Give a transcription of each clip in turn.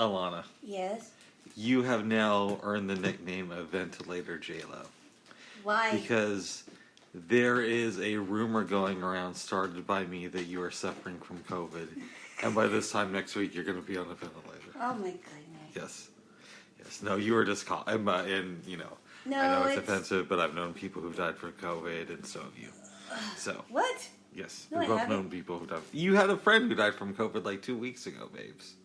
Alana, Yes. you have now earned the nickname of Ventilator Jaylo. Why? Because there is a rumor going around started by me that you are suffering from COVID. And by this time next week, you're going to be on a ventilator. Oh my goodness. Yes. Yes. No, you were just called. And, you know, No, I know it's offensive, but I've known people who've died from COVID, and so have you. So. What? Yes. No, We've I both haven't. known people who died. You had a friend who died from COVID like 2 weeks ago, babes.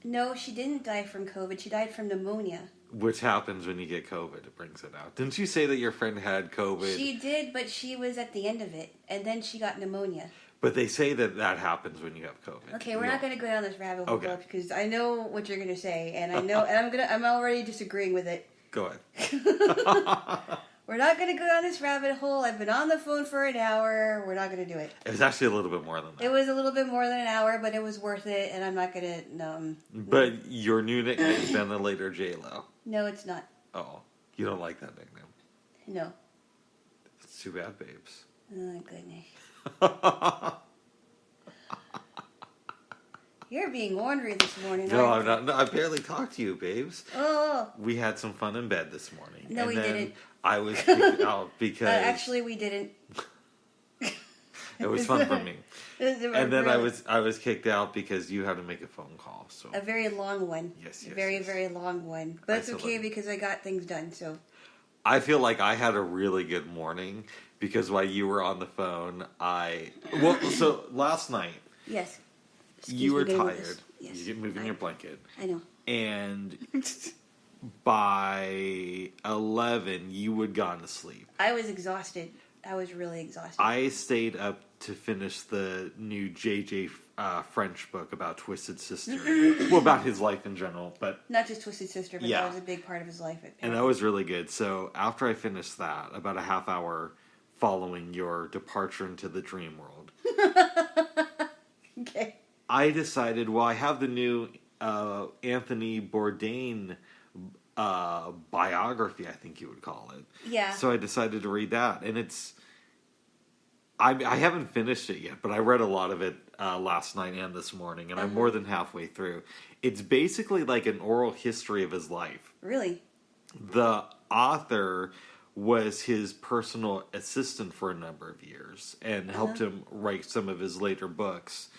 No, she didn't die from COVID. She died from pneumonia. Which happens when you get COVID. It brings it out. Didn't you say that your friend had COVID? She did, but she was at the end of it, and then she got pneumonia. But they say that happens when you have COVID. Okay, we're not going to go down this rabbit hole, Okay. because I know what you're going to say, and I know, and I'm already disagreeing with it. Go ahead. We're not going to go down this rabbit hole. I've been on the phone for an hour. We're not going to do it. It was actually a little bit more than that. It was a little bit more than an hour, but it was worth it, and I'm not going to, no. But your new nickname is Ventilator Jaylo. No, it's not. Oh, you don't like that nickname? No. It's too bad, babes. Oh, goodness. You're being ornery this morning. No, aren't I'm not. No, I barely talked to you, babes. Oh. We had some fun in bed this morning. No, we didn't. I was kicked out because... Actually, we didn't. It was fun for me. And then Really. I was kicked out because you had to make a phone call. So A very long one. Yes, A very, yes. very long one. But it's okay Isolated. because I got things done, so. I feel like I had a really good morning because while you were on the phone, so last night Yes. Excuse you me were getting tired. this. Yes. You get moving your blanket, I know. and by 11 you had gone to sleep. I was exhausted. I was really exhausted. I stayed up to finish the new JJ French book about Twisted Sister. Well, about his life in general, but Not just Twisted Sister, but Yeah. that was a big part of his life. and that was really good. So after I finished that, about a half hour following your departure into the dream world, Okay. I decided, well, I have the new Anthony Bourdain biography, I think you would call it. Yeah. So I decided to read that, and I haven't finished it yet, but I read a lot of it last night and this morning, and I'm more than halfway through. It's basically like an oral history of his life. Really? The author was his personal assistant for a number of years and helped him write some of his later books.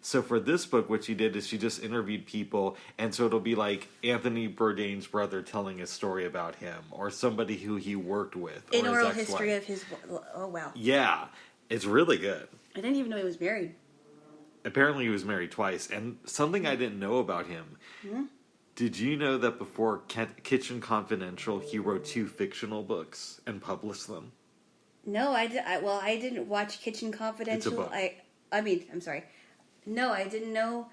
So for this book, what she did is she just interviewed people, and so it'll be like Anthony Bourdain's brother telling a story about him, or somebody who he worked with. An or oral his ex-wife. history of his... Oh, wow. Yeah, it's really good. I didn't even know he was married. Apparently he was married twice, and something I didn't know about him. Did you know that before Kitchen Confidential, he wrote 2 fictional books and published them? No, I didn't watch Kitchen Confidential. It's a book. I'm sorry. No, I didn't know.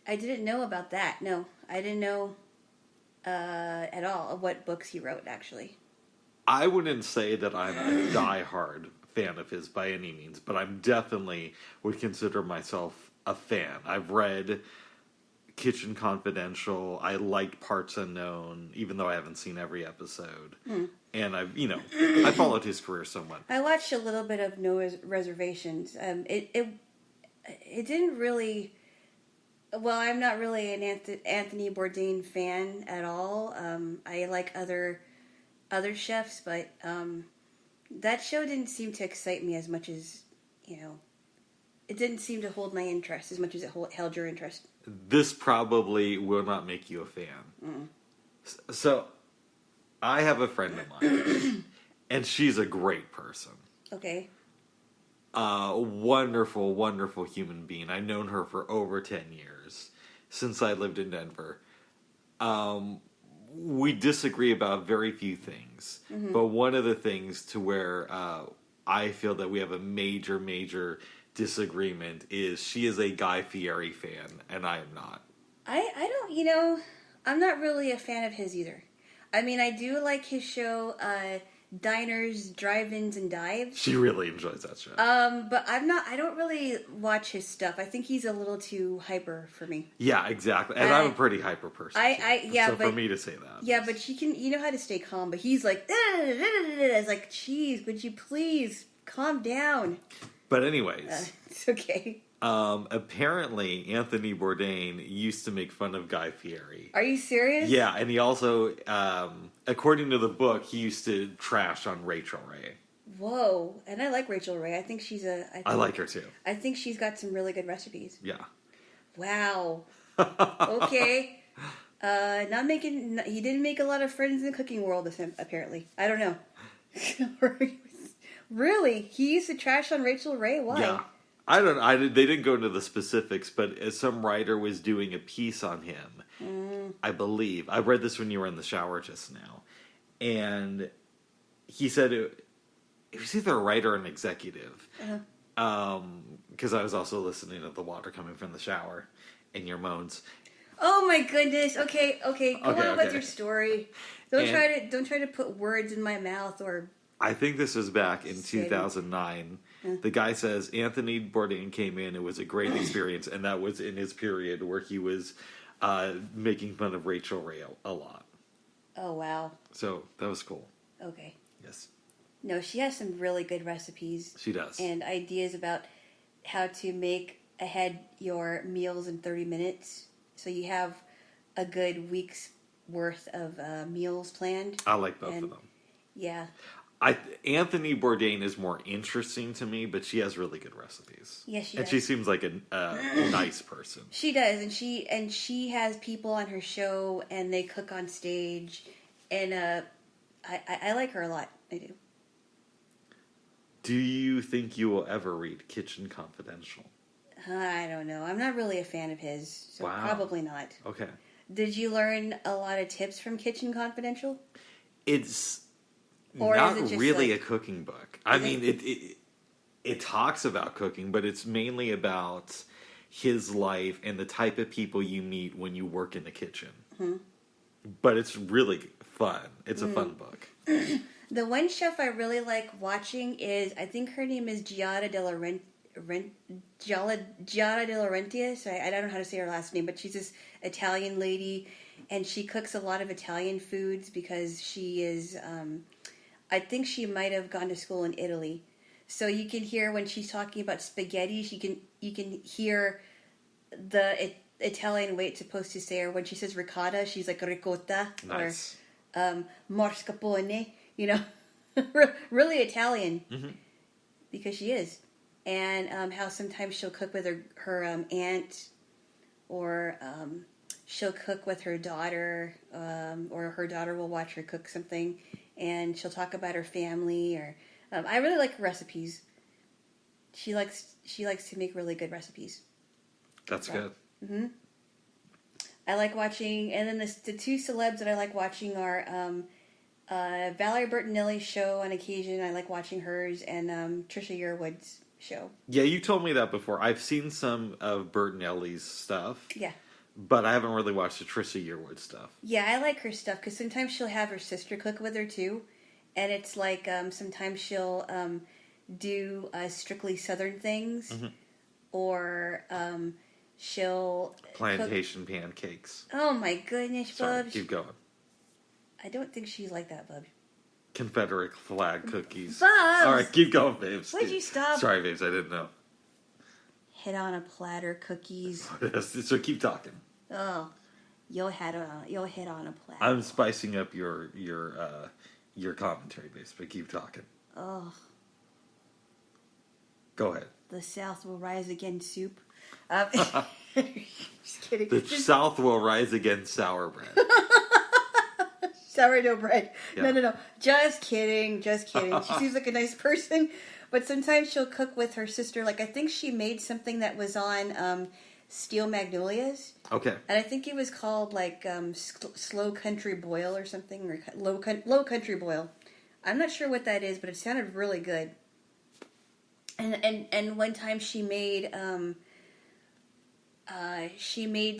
I didn't know about that. No, I didn't know at all of what books he wrote. Actually, I wouldn't say that I'm a diehard fan of his by any means, but I'm definitely would consider myself a fan. I've read Kitchen Confidential. I liked Parts Unknown, even though I haven't seen every episode. And I followed his career somewhat. I watched a little bit of No Reservations. It didn't really. Well, I'm not really an Anthony Bourdain fan at all. I like other chefs, but that show didn't seem to excite me as much as, it didn't seem to hold my interest as much as it held your interest. This probably will not make you a fan. So, I have a friend of mine, and she's a great person. Okay. Wonderful, wonderful human being. I've known her for over 10 years, since I lived in Denver. We disagree about very few things, but one of the things to where I feel that we have a major, major disagreement is she is a Guy Fieri fan, and I am not. I don't, I'm not really a fan of his either. I mean, I do like his show, Diners, Drive-Ins, and Dives. She really enjoys that show. But I don't really watch his stuff. I think he's a little too hyper for me. Yeah, exactly. And I'm a pretty hyper person. So for me to say that. Yeah, but she can, how to stay calm, but he's like, it's like, geez, would you please calm down? But anyways, it's okay. apparently Anthony Bourdain used to make fun of Guy Fieri. Are you serious? Yeah, and he also, according to the book, he used to trash on Rachel Ray. Whoa. And I like Rachel Ray. I think she's I like her too. I think she's got some really good recipes. Yeah. Wow. Okay. He didn't make a lot of friends in the cooking world with him, apparently. I don't know. Really? He used to trash on Rachel Ray? Why? Yeah. I don't know. They didn't go into the specifics, but some writer was doing a piece on him, I believe. I read this when you were in the shower just now. And he said it was either a writer or an executive. Because I was also listening to the water coming from the shower and your moans. Oh my goodness. Okay. Go on with your story. Don't try to put words in my mouth or... I think this was back in 2009. The guy says Anthony Bourdain came in. It was a great experience, and that was in his period where he was making fun of Rachel Ray a lot. Oh, wow. So that was cool. Okay. Yes. No, she has some really good recipes. She does. And ideas about how to make ahead your meals in 30 minutes. So you have a good week's worth of meals planned. I like both of them. Yeah. Anthony Bourdain is more interesting to me, but she has really good recipes. Yes, she does. And she seems like a nice person. She does, and she has people on her show, and they cook on stage, and I like her a lot. I do. Do you think you will ever read Kitchen Confidential? I don't know. I'm not really a fan of his, so probably not. Okay. Did you learn a lot of tips from Kitchen Confidential? It's or not is it just really like, a cooking book. I mean, it talks about cooking, but it's mainly about his life and the type of people you meet when you work in the kitchen. Mm-hmm. But it's really fun. It's a fun book. The one chef I really like watching is, I think her name is Giada De Laurentiis. So I don't know how to say her last name, but she's this Italian lady, and she cooks a lot of Italian foods because she is... I think she might have gone to school in Italy. So you can hear when she's talking about spaghetti, you can hear the Italian way it's supposed to say, or when she says ricotta, she's like ricotta. Nice. Or mascarpone, you know. Really Italian. Mm-hmm. Because she is. And how sometimes she'll cook with her aunt, or she'll cook with her daughter, or her daughter will watch her cook something. And she'll talk about her family, or I really like her recipes. She likes to make really good recipes. That's good. Mm-hmm. I like watching, and then the two celebs that I like watching are Valerie Bertinelli's show on occasion. I like watching hers, and Trisha Yearwood's show. Yeah, you told me that before. I've seen some of Bertinelli's stuff. Yeah. But I haven't really watched the Trisha Yearwood stuff. Yeah, I like her stuff because sometimes she'll have her sister cook with her too, and it's like sometimes she'll do strictly Southern things, mm-hmm. or she'll plantation pancakes. Oh my goodness, Sorry, Bubs! Keep going. I don't think she's like that, Bub. Confederate flag cookies. Bubs! All right, keep going, babes. Would you stop? Sorry, babes, I didn't know. Head on a platter cookies. So keep talking. Oh, your head on a platter. I'm spicing up your commentary, base, but keep talking. Oh. Go ahead. The South will rise again. Soup. Just kidding. The South will rise against sour bread. Sourdough bread. Yeah. No. Just kidding. She seems like a nice person, but sometimes she'll cook with her sister. Like I think she made something that was on Steel Magnolias. Okay. And I think it was called like Slow Country Boil or something, or Low Country Boil. I'm not sure what that is, but it sounded really good. And one time she made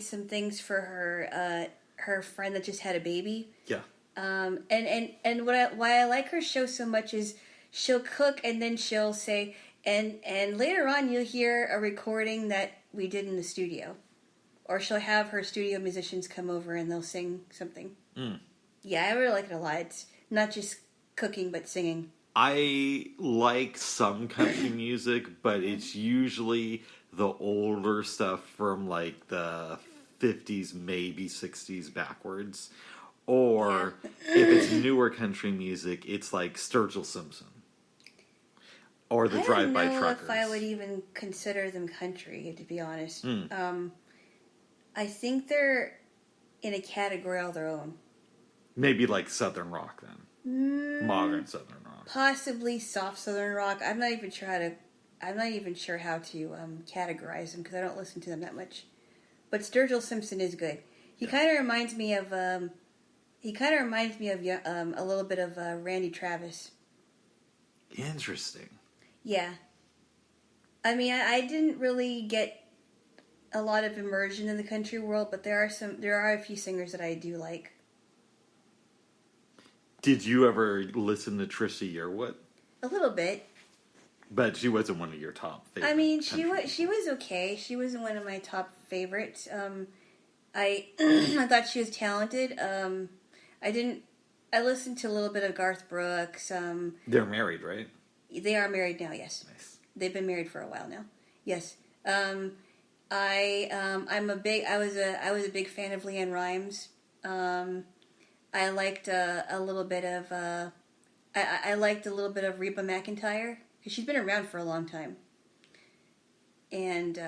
some things for her friend that just had a baby. Yeah. And why I like her show so much is she'll cook and then she'll say, and later on you'll hear a recording that we did in the studio, or she'll have her studio musicians come over and they'll sing something. Mm. Yeah, I really like it a lot. It's not just cooking but singing. I like some country music, but it's usually the older stuff from like the 50s, maybe 60s backwards. Or if it's newer country music, it's like Sturgill Simpson or the I Drive don't By know Truckers. if I would even consider them country, to be honest. Mm. I think they're in a category all their own. Maybe like Southern rock then. Modern Southern rock. Possibly soft Southern rock. I'm not even sure how to categorize them because I don't listen to them that much. But Sturgill Simpson is good. He kind of reminds me of a little bit of Randy Travis. Interesting. Yeah. I mean, I didn't really get a lot of immersion in the country world, but there are a few singers that I do like. Did you ever listen to Trisha Yearwood? A little bit. But she wasn't one of your top favorites. I mean, she was okay. She wasn't one of my top favorites. I I thought she was talented. I listened to a little bit of Garth Brooks. They're married, right? They are married now. Yes. Nice. They've been married for a while now. Yes. I was a big fan of LeAnn Rimes. I liked a little bit of I liked a little bit of Reba McEntire because she's been around for a long time. And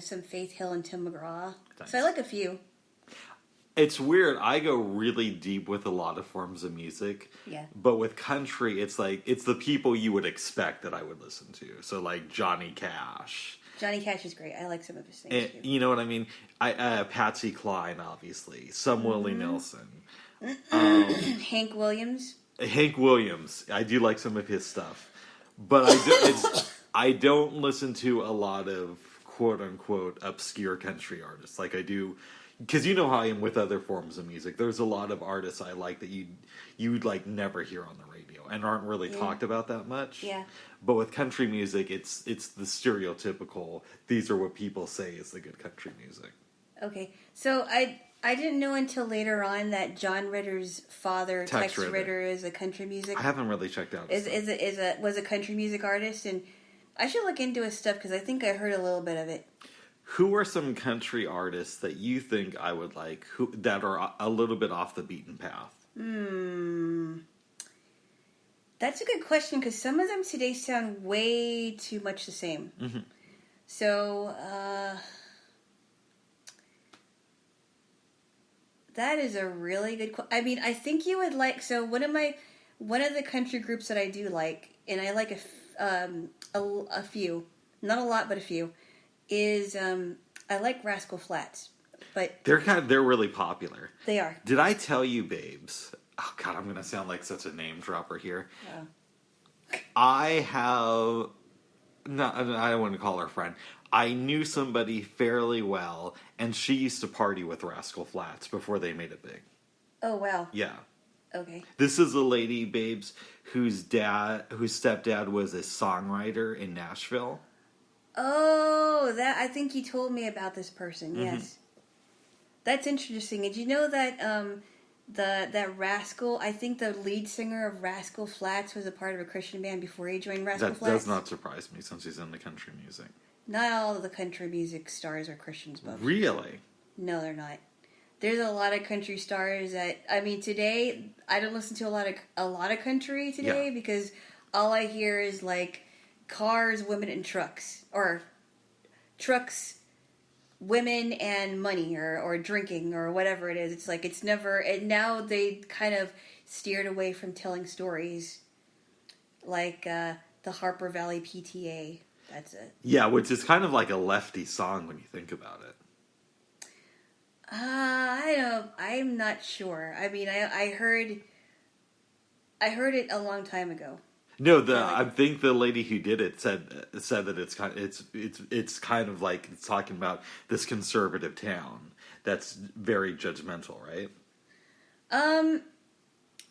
some Faith Hill and Tim McGraw. Nice. So I like a few. It's weird. I go really deep with a lot of forms of music. Yeah. But with country, it's like it's the people you would expect that I would listen to. So like Johnny Cash. Johnny Cash is great. I like some of his things too. You know what I mean? Patsy Cline, obviously. Some Willie Nelson. Hank Williams. Hank Williams. I do like some of his stuff. But I don't listen to a lot of quote-unquote obscure country artists like I do. Because you know how I am with other forms of music. There's a lot of artists I like that you'd like never hear on the radio and aren't really talked about that much. Yeah. But with country music, it's the stereotypical. These are what people say is the good country music. Okay, so I didn't know until later on that John Ritter's father, Tex Ritter, is a country music. I haven't really checked out. Was a country music artist, and I should look into his stuff because I think I heard a little bit of it. Who are some country artists that you think I would like that are a little bit off the beaten path? That's a good question because some of them today sound way too much the same. Mm-hmm. So that is a really good question. I mean, I think you would like. So one of the country groups that I do like, and I like a few, not a lot, but a few. Is I like Rascal Flatts, but they're really popular. They are. Did I tell you, babes? Oh God, I'm gonna sound like such a name dropper here. Yeah. I don't want to call her a friend. I knew somebody fairly well, and she used to party with Rascal Flatts before they made it big. Oh wow. Yeah. Okay. This is a lady, babes, whose stepdad was a songwriter in Nashville. Oh, I think you told me about this person. Mm-hmm. Yes, that's interesting. Did you know that that Rascal? I think the lead singer of Rascal Flatts was a part of a Christian band before he joined Rascal Flatts. That does not surprise me since he's in the country music. Not all of the country music stars are Christians, but really, no, they're not. There's a lot of country stars that today I don't listen to a lot of country today because all I hear is like cars, women, and trucks, or trucks, women, and money, or drinking, or whatever it is. It's like it's never. And now they kind of steered away from telling stories, like the Harper Valley PTA. That's it. Yeah, which is kind of like a lefty song when you think about it. I'm not sure. I mean, I heard it a long time ago. No, I think the lady who did it said that it's kind of like it's talking about this conservative town that's very judgmental, right?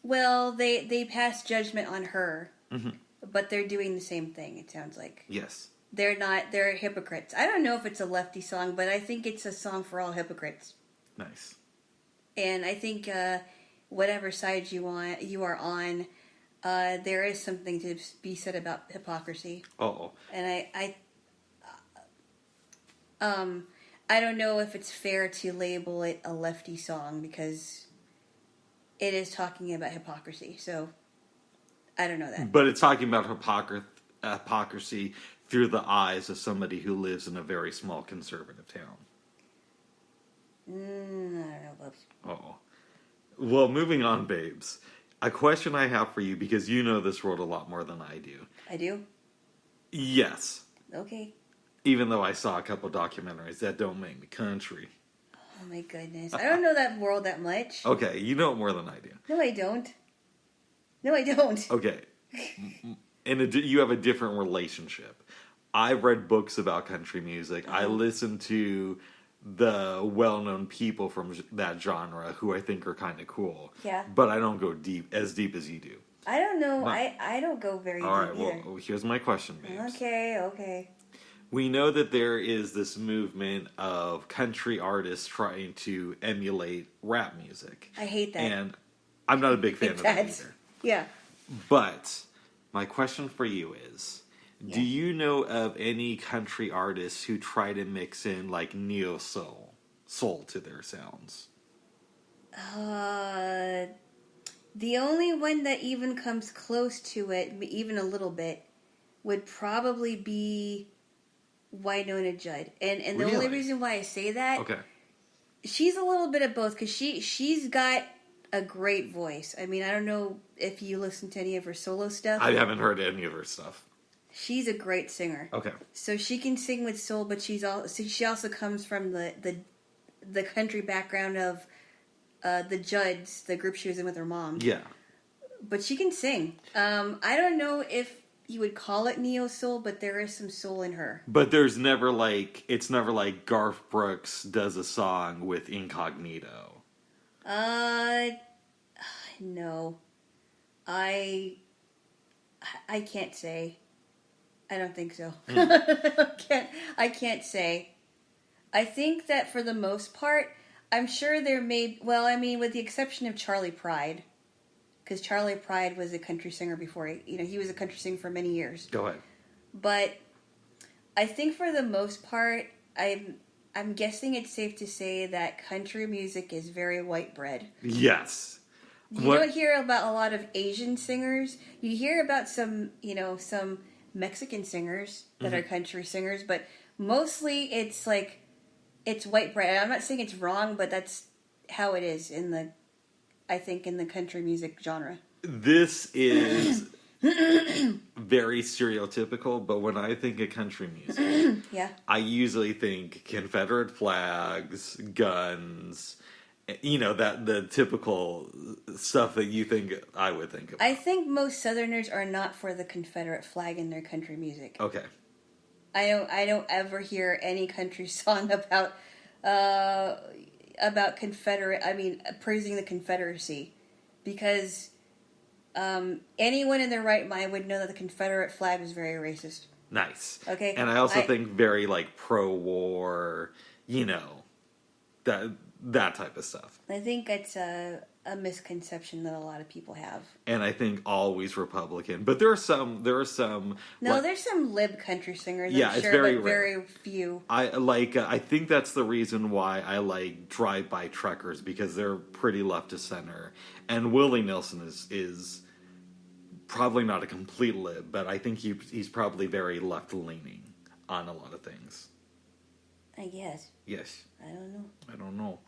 Well, they passed judgment on her, but they're doing the same thing. It sounds like yes, they're hypocrites. I don't know if it's a lefty song, but I think it's a song for all hypocrites. Nice. And I think whatever side you are on. there is something to be said about hypocrisy. Oh. And I don't know if it's fair to label it a lefty song because it is talking about hypocrisy. So I don't know that. But it's talking about hypocrisy through the eyes of somebody who lives in a very small conservative town. I don't know, Bubs. Oh. Well, moving on, babes. A question I have for you, because you know this world a lot more than I do. I do? Yes. Okay. Even though I saw a couple documentaries that don't make me country. Oh my goodness. I don't know that world that much. Okay, you know it more than I do. No, I don't. No, I don't. Okay. And you have a different relationship. I've read books about country music. I listen to the well-known people from that genre who I think are kind of cool. Yeah. But I don't go as deep as you do. I don't know. But, I don't go very deep all right, either. well, here's my question, babes. Okay. We know that there is this movement of country artists trying to emulate rap music. I hate that. And I'm not a big fan of that either. Yeah. But my question for you is, do you know of any country artists who try to mix in like neo soul to their sounds? The only one that even comes close to it, even a little bit, would probably be Winona Judd. And the Really? only reason why I say that, Okay. she's a little bit of both because she's got a great voice. I mean, I don't know if you listen to any of her solo stuff. I haven't heard any of her stuff. She's a great singer. Okay. So she can sing with soul, but she also comes from the country background of the Judds, the group she was in with her mom. Yeah. But she can sing. I don't know if you would call it neo soul, but there is some soul in her. But it's never like Garth Brooks does a song with Incognito. No. I can't say. I don't think so. I can't say. I think that for the most part, I'm sure there may... Well, I mean, with the exception of Charlie Pride. Because Charlie Pride was a country singer before. He was a country singer for many years. Go ahead. But I think for the most part, I'm guessing it's safe to say that country music is very white bread. Yes. You don't hear about a lot of Asian singers. You hear about some Mexican singers that are country singers, but mostly it's white bread. I'm not saying it's wrong, but that's how it is in the country music genre. This is very stereotypical, but when I think of country music, Yeah. I usually think Confederate flags, guns, that the typical stuff that you think I would think of. I think most Southerners are not for the Confederate flag in their country music. Okay. I don't ever hear any country song about Confederate. I mean, praising the Confederacy, because anyone in their right mind would know that the Confederate flag was very racist. Nice. Okay. And I also think very pro-war, that type of stuff. I think it's a misconception that a lot of people have. And I think always Republican, but there are some. No, there's some lib country singers. Yeah, I'm it's sure, very but rare. very few. I think that's the reason why I like drive-by truckers, because they're pretty left to center. And Willie Nelson is probably not a complete lib, but I think he's probably very left-leaning on a lot of things. I guess. Yes. I don't know. I don't know.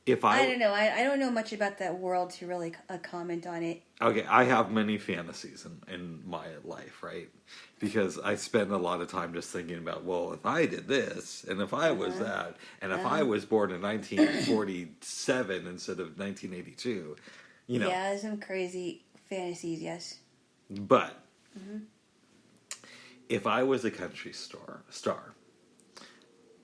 I don't know. I don't know much about that world to really comment on it. Okay, I have many fantasies in my life, right? Because I spend a lot of time just thinking about, well, if I did this, and if I was that, and if I was born in 1947 instead of 1982, Yeah, some crazy fantasies, yes. But if I was a country star,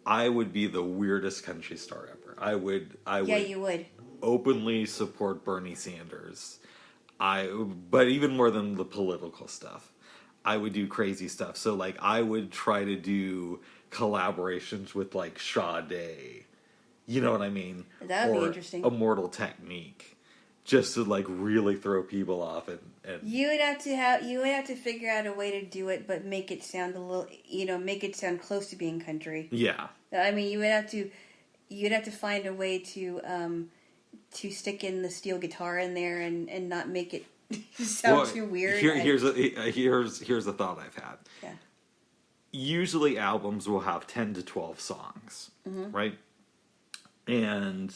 I would be the weirdest country star ever. I would. Yeah, you would. Openly support Bernie Sanders. But even more than the political stuff, I would do crazy stuff. So, I would try to do collaborations with, Sade. You know what I mean? That would be interesting. Immortal Technique. just to like really throw people off and You would have to figure out a way to do it, but make it sound a little, make it sound close to being country. yeah. I mean, you'd have to find a way to stick in the steel guitar in there and not make it sound too weird. Here's a thought I've had. Yeah. Usually albums will have 10 to 12 songs, right? And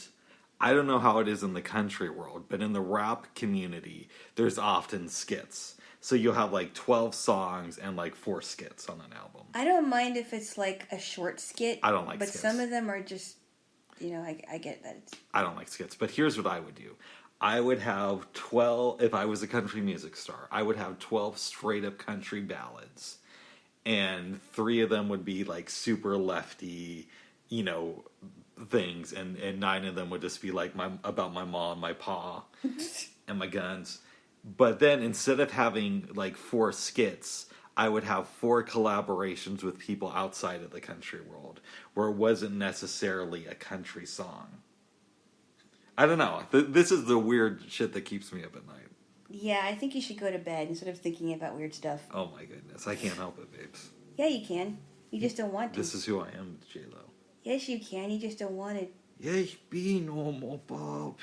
I don't know how it is in the country world, but in the rap community, there's often skits. So you'll have like 12 songs and like 4 skits on an album. I don't mind if it's like a short skit. I don't like but skits. Some of them are just, I get that. I don't like skits, but here's what I would do. I would have 12, if I was a country music star, I would have 12 straight up country ballads. And 3 of them would be like super lefty, things. And 9 of them would just be like about my mom, my pa, and my guns. But then instead of having like 4 skits, I would have 4 collaborations with people outside of the country world where it wasn't necessarily a country song. I don't know. This is the weird shit that keeps me up at night. Yeah, I think you should go to bed instead of thinking about weird stuff. Oh my goodness. I can't help it, babes. Yeah, you can. You just don't want to. This is who I am, Jaylo. Yes, you can. You just don't want it. Yes, be normal, Bob.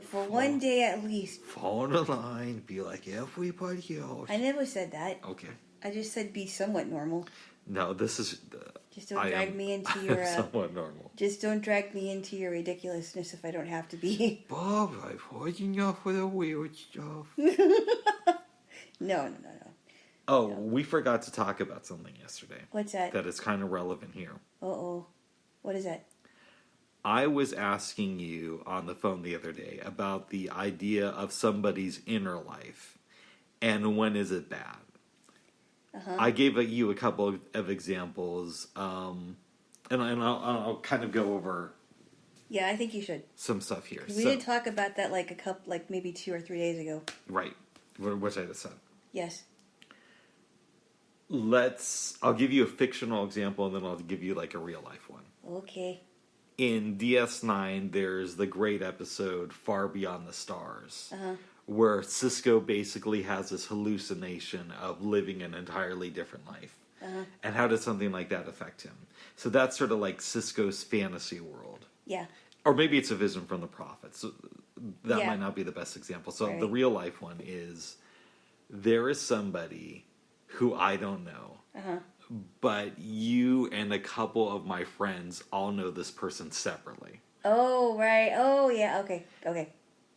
For one day at least. Fall in the line. Be like everybody else. I never said that. Okay. I just said be somewhat normal. No, this is... Just don't drag me into your... somewhat normal. Just don't drag me into your ridiculousness if I don't have to be. Bob, I've heard enough of the weird stuff. No. Oh, we forgot to talk about something yesterday. What's that? That is kind of relevant here. Uh-oh. What is that? I was asking you on the phone the other day about the idea of somebody's inner life and when is it bad. I gave you a couple of examples, and I'll kind of go over. Yeah, I think you should. Some stuff here. We did talk about that like maybe 2 or 3 days ago. Right, which I just said. Yes. I'll give you a fictional example, and then I'll give you like a real life one. Okay. In DS9, there's the great episode Far Beyond the Stars, where Cisco basically has this hallucination of living an entirely different life. And how does something like that affect him? So that's sort of like Cisco's fantasy world. Yeah. Or maybe it's a vision from the prophets. So that might not be the best example. So the real life one is, there is somebody who I don't know, but you and a couple of my friends all know this person separately. Oh, right. Oh, yeah. Okay.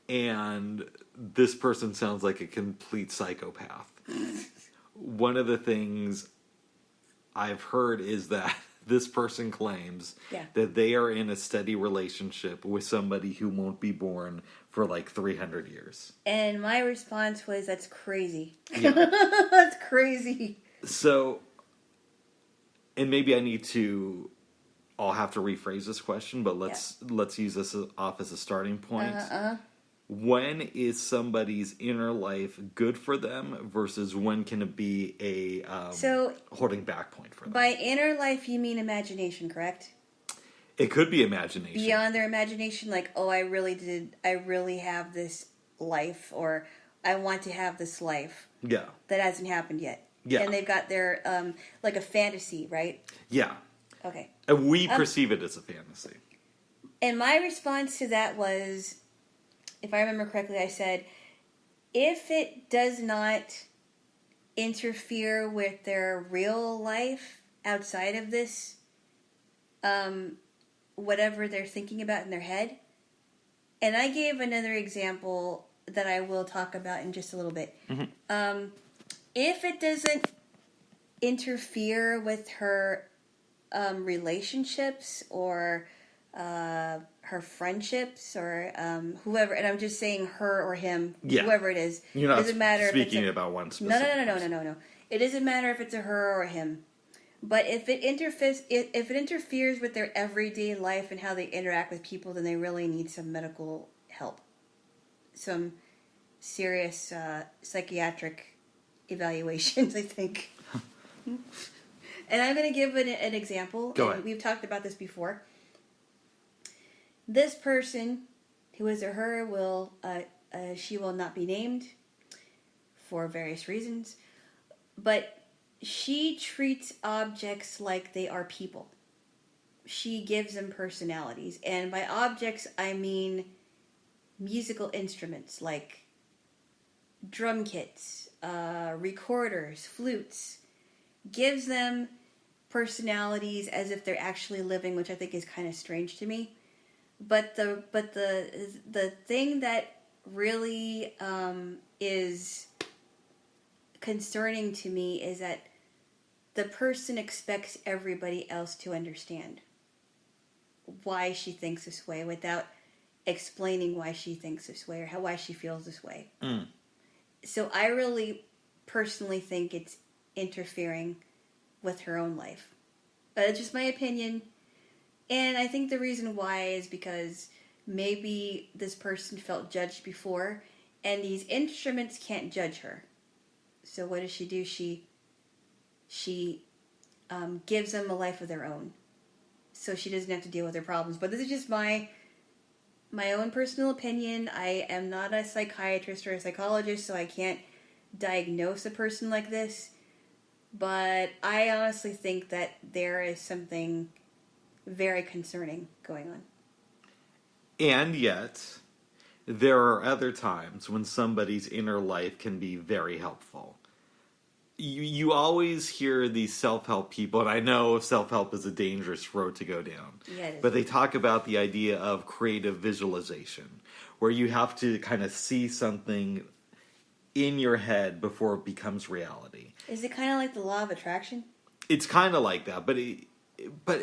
And this person sounds like a complete psychopath. One of the things I've heard is that this person claims that they are in a steady relationship with somebody who won't be born for like 300 years. And my response was, that's crazy. Yeah. That's crazy. So, and maybe I'll have to rephrase this question, but let's use this off as a starting point. When is somebody's inner life good for them versus when can it be a holding back point for them? By inner life, you mean imagination, correct? It could be imagination. Beyond their imagination, like, oh, I really have this life, or I want to have this life. Yeah. That hasn't happened yet. Yeah. And they've got their, like a fantasy, right? Yeah. Okay. And we perceive it as a fantasy. And my response to that was, if I remember correctly, I said, if it does not interfere with their real life outside of this, whatever they're thinking about in their head. And I gave another example that I will talk about in just a little bit. If it doesn't interfere with her relationships or her friendships or whoever, and I'm just saying her or him, whoever it is. You're not doesn't matter speaking about one specific No. It doesn't matter if it's a her or a him. But if it interferes with their everyday life and how they interact with people, then they really need some medical help. Some serious psychiatric evaluations, I think. And I'm going to give an example. Go ahead. We've talked about this before. This person, who is a her, will She will not be named for various reasons. But she treats objects like they are people. She gives them personalities. And by objects, I mean musical instruments like drum kits, recorders, flutes. Gives them personalities as if they're actually living, which I think is kind of strange to me. But the thing that really is concerning to me is that the person expects everybody else to understand why she thinks this way without explaining why she thinks this way or why she feels this way. Mm. So I really personally think it's interfering with her own life. It's just my opinion. And I think the reason why is because maybe this person felt judged before, and these instruments can't judge her. So what does she do? She gives them a life of their own, so she doesn't have to deal with their problems. But this is just my own personal opinion. I am not a psychiatrist or a psychologist, so I can't diagnose a person like this. But I honestly think that there is something very concerning going on. And yet, there are other times when somebody's inner life can be very helpful. You always hear these self-help people, and I know self-help is a dangerous road to go down. Yeah, it is. But they talk about the idea of creative visualization, where you have to kind of see something in your head before it becomes reality. Is it kind of like the law of attraction? It's kind of like that, but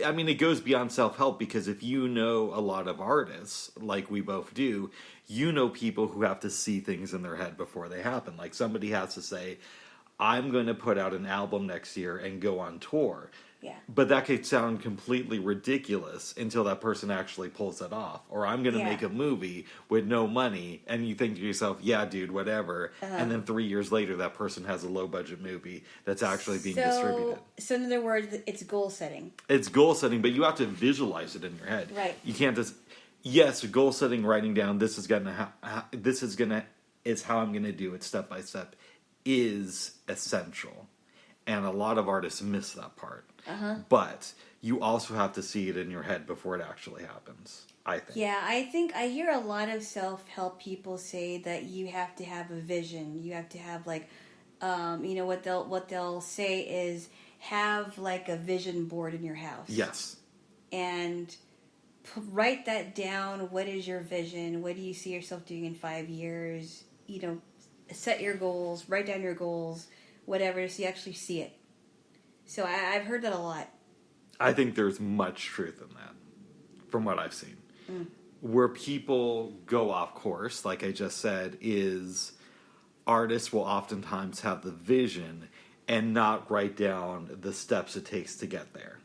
I mean, it goes beyond self-help, because if you know a lot of artists, like we both do, you know people who have to see things in their head before they happen. Like somebody has to say, I'm going to put out an album next year and go on tour. Yeah. But that could sound completely ridiculous until that person actually pulls it off. Or I'm going to make a movie with no money, and you think to yourself, yeah, dude, whatever. And then 3 years later, that person has a low-budget movie that's actually being distributed. So in other words, it's goal setting. It's goal setting, but you have to visualize it in your head. Right. You can't just, yes, goal setting, writing down, is how I'm going to do it step by step, is essential. And a lot of artists miss that part. But you also have to see it in your head before it actually happens, I think. Yeah, I think I hear a lot of self-help people say that you have to have a vision. You have to have like, what they'll say is have like a vision board in your house. Yes. And write that down. What is your vision? What do you see yourself doing in 5 years? Set your goals, write down your goals, whatever, so you actually see it. So I've heard that a lot. I think there's much truth in that, from what I've seen. Where people go off course, like I just said, is artists will oftentimes have the vision and not write down the steps it takes to get there.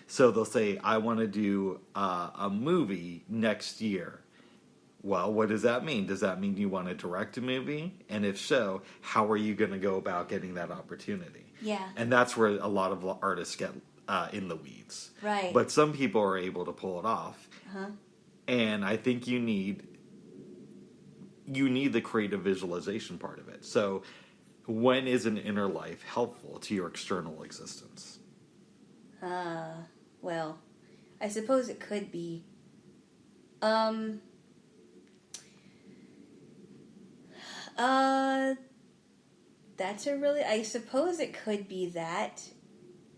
So they'll say, I want to do a movie next year. Well, what does that mean? Does that mean you want to direct a movie? And if so, how are you going to go about getting that opportunity? Yeah. And that's where a lot of artists get in the weeds. Right. But some people are able to pull it off. And I think you need the creative visualization part of it. So when is an inner life helpful to your external existence? Well, I suppose it could be. I suppose it could be that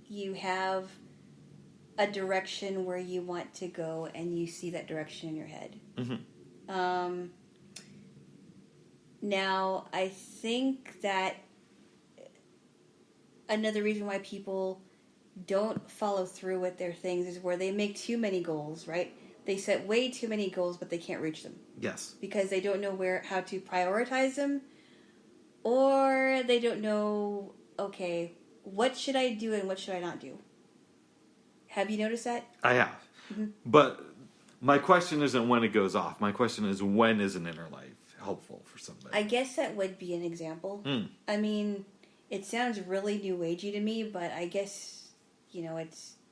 you have a direction where you want to go and you see that direction in your head. Now, I think that another reason why people don't follow through with their things is where they make too many goals, right? They set way too many goals, but they can't reach them. Yes. Because they don't know how to prioritize them, or they don't know, okay, what should I do and what should I not do? Have you noticed that? I have. But my question isn't when it goes off. My question is, when is an inner life helpful for somebody? I guess that would be an example. I mean, it sounds really new agey to me, but I guess,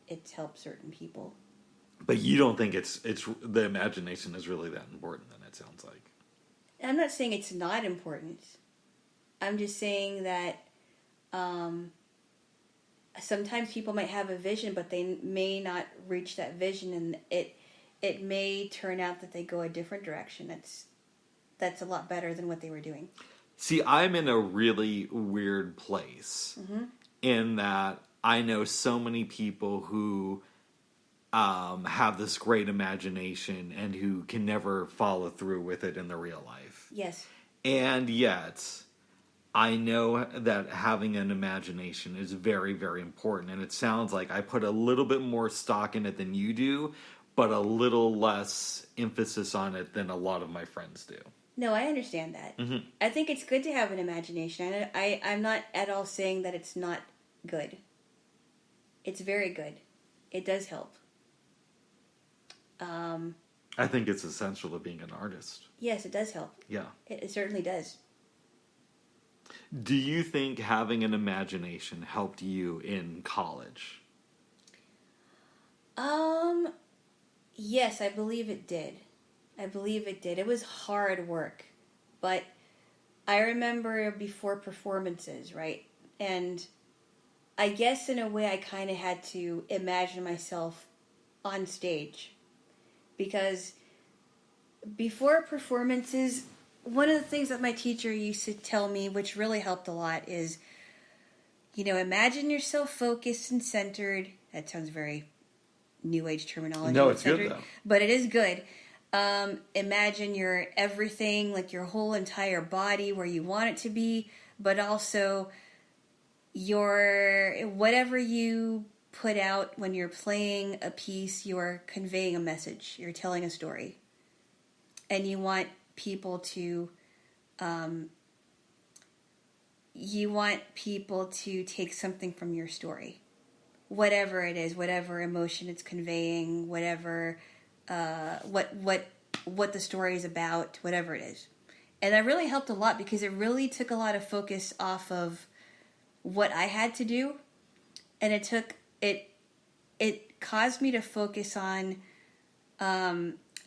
it's helped certain people. But you don't think it's the imagination is really that important, then, it sounds like. I'm not saying it's not important. I'm just saying that sometimes people might have a vision, but they may not reach that vision, and it may turn out that they go a different direction. That's a lot better than what they were doing. See, I'm in a really weird place in that I know so many people who have this great imagination and who can never follow through with it in the real life. Yes. And yet, I know that having an imagination is very, very important. And it sounds like I put a little bit more stock in it than you do, but a little less emphasis on it than a lot of my friends do. No, I understand that. I think it's good to have an imagination. I'm not at all saying that it's not good. It's very good. It does help. I think it's essential to being an artist. Yes, it does help. Yeah. It certainly does. Do you think having an imagination helped you in college? Yes, I believe it did. It was hard work, but I remember before performances, right? And I guess in a way I kind of had to imagine myself on stage, because before performances, one of the things that my teacher used to tell me, which really helped a lot, is, imagine yourself focused and centered. That sounds very new age terminology. No, it's centered, good though. But it is good. Imagine your everything, like your whole entire body where you want it to be, but also your whatever you put out when you're playing a piece, you're conveying a message, you're telling a story, and you want people to take something from your story, whatever it is, whatever emotion it's conveying, whatever what the story is about, whatever it is. And that really helped a lot, because it really took a lot of focus off of what I had to do, and it caused me to focus on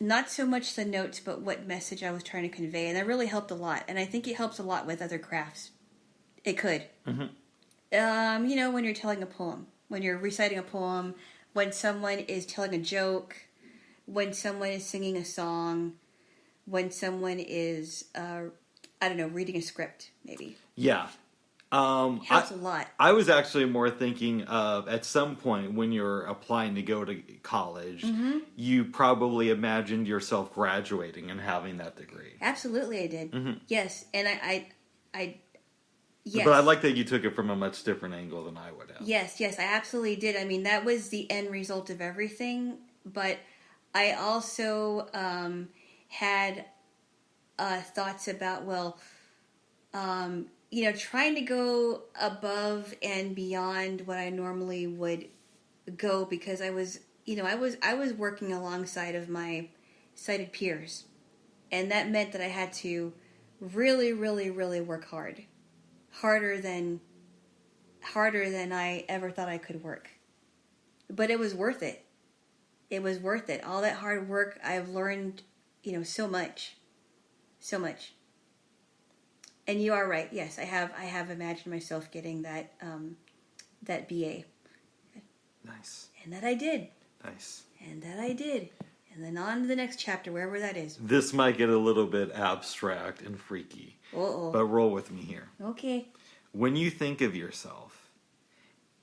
not so much the notes, but what message I was trying to convey. And that really helped a lot. And I think it helps a lot with other crafts. It could. When you're telling a poem, when you're reciting a poem, when someone is telling a joke, when someone is singing a song, when someone is, reading a script, maybe. Yeah. Helps a lot. I was actually more thinking of, at some point when you're applying to go to college, you probably imagined yourself graduating and having that degree. Absolutely, I did. Yes, and I yes. But I like that you took it from a much different angle than I would have. Yes, I absolutely did. I mean, that was the end result of everything, but I also had thoughts about, trying to go above and beyond what I normally would go, because I was working alongside of my sighted peers, and that meant that I had to really, really, really work hard, harder than I ever thought I could work. But it was worth it. It was worth it. All that hard work, I've learned, so much. And you are right. Yes, I have imagined myself getting that BA. Nice. And that I did. Nice. And that I did. And then on to the next chapter, wherever that is. This might get a little bit abstract and freaky. Uh-oh. But roll with me here. Okay. When you think of yourself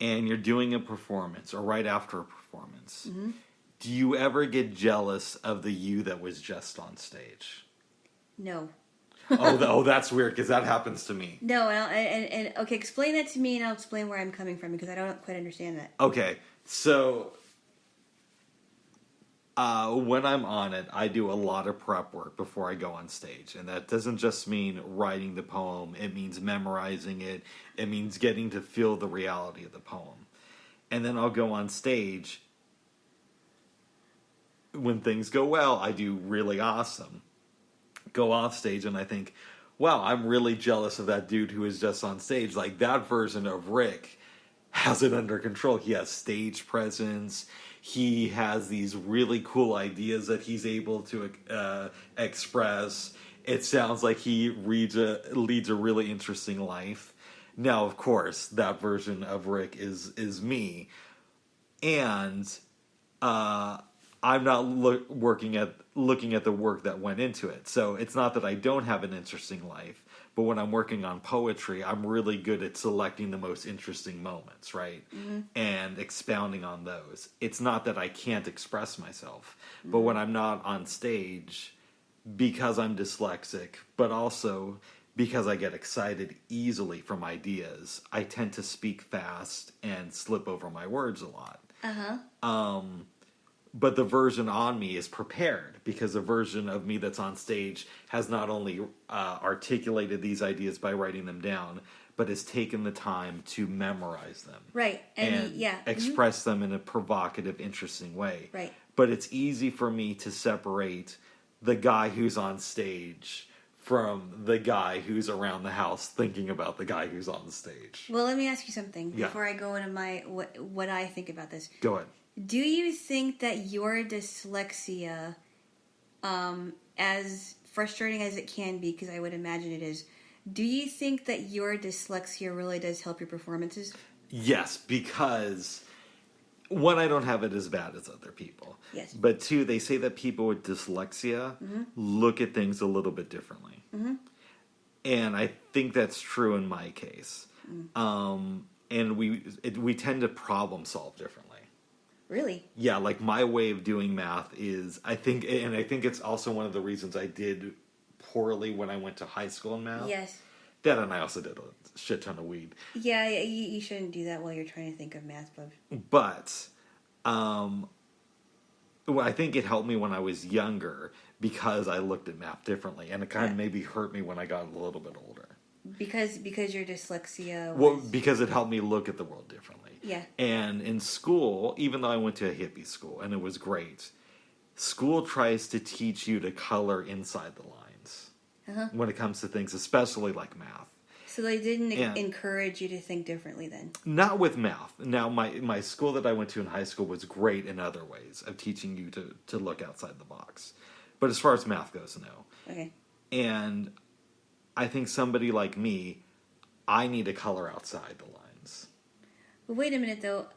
and you're doing a performance or right after a performance, do you ever get jealous of the you that was just on stage? No. That's weird, because that happens to me. No, and okay, explain that to me, and I'll explain where I'm coming from, because I don't quite understand that. Okay, so when I'm on it, I do a lot of prep work before I go on stage, and that doesn't just mean writing the poem. It means memorizing it. It means getting to feel the reality of the poem. And then I'll go on stage. When things go well, I do really awesome. Go off stage and I think, wow, I'm really jealous of that dude who is just on stage. Like, that version of Rick has it under control. He has stage presence. He has these really cool ideas that he's able to express. It sounds like he leads a really interesting life. Now, of course, that version of Rick is me, and I'm not looking at the work that went into it. So it's not that I don't have an interesting life, but when I'm working on poetry, I'm really good at selecting the most interesting moments, right? Mm-hmm. And expounding on those. It's not that I can't express myself, but when I'm not on stage, because I'm dyslexic, but also because I get excited easily from ideas, I tend to speak fast and slip over my words a lot. But the version on me is prepared, because the version of me that's on stage has not only articulated these ideas by writing them down, but has taken the time to memorize them. Right. And express them in a provocative, interesting way. Right. But it's easy for me to separate the guy who's on stage from the guy who's around the house thinking about the guy who's on the stage. Well, let me ask you something before I go into my what I think about this. Go ahead. Do you think that your dyslexia, as frustrating as it can be, because I would imagine it is, do you think that your dyslexia really does help your performances? Yes, because one, I don't have it as bad as other people. Yes. But two, they say that people with dyslexia look at things a little bit differently. Mm-hmm. And I think that's true in my case. And we tend to problem solve differently. Really? Yeah, like my way of doing math is, I think it's also one of the reasons I did poorly when I went to high school in math. Yes. That, and I also did a shit ton of weed. Yeah, you shouldn't do that while you're trying to think of math, bub. But, well, I think it helped me when I was younger because I looked at math differently, and it kind of maybe hurt me when I got a little bit older. Because your dyslexia was... Well, because it helped me look at the world differently. Yeah. And in school, even though I went to a hippie school, and it was great, school tries to teach you to color inside the lines when it comes to things, especially like math. So they didn't encourage you to think differently then? Not with math. Now, my school that I went to in high school was great in other ways of teaching you to look outside the box. But as far as math goes, no. Okay. And I think somebody like me, I need to color outside the lines. But wait a minute, though.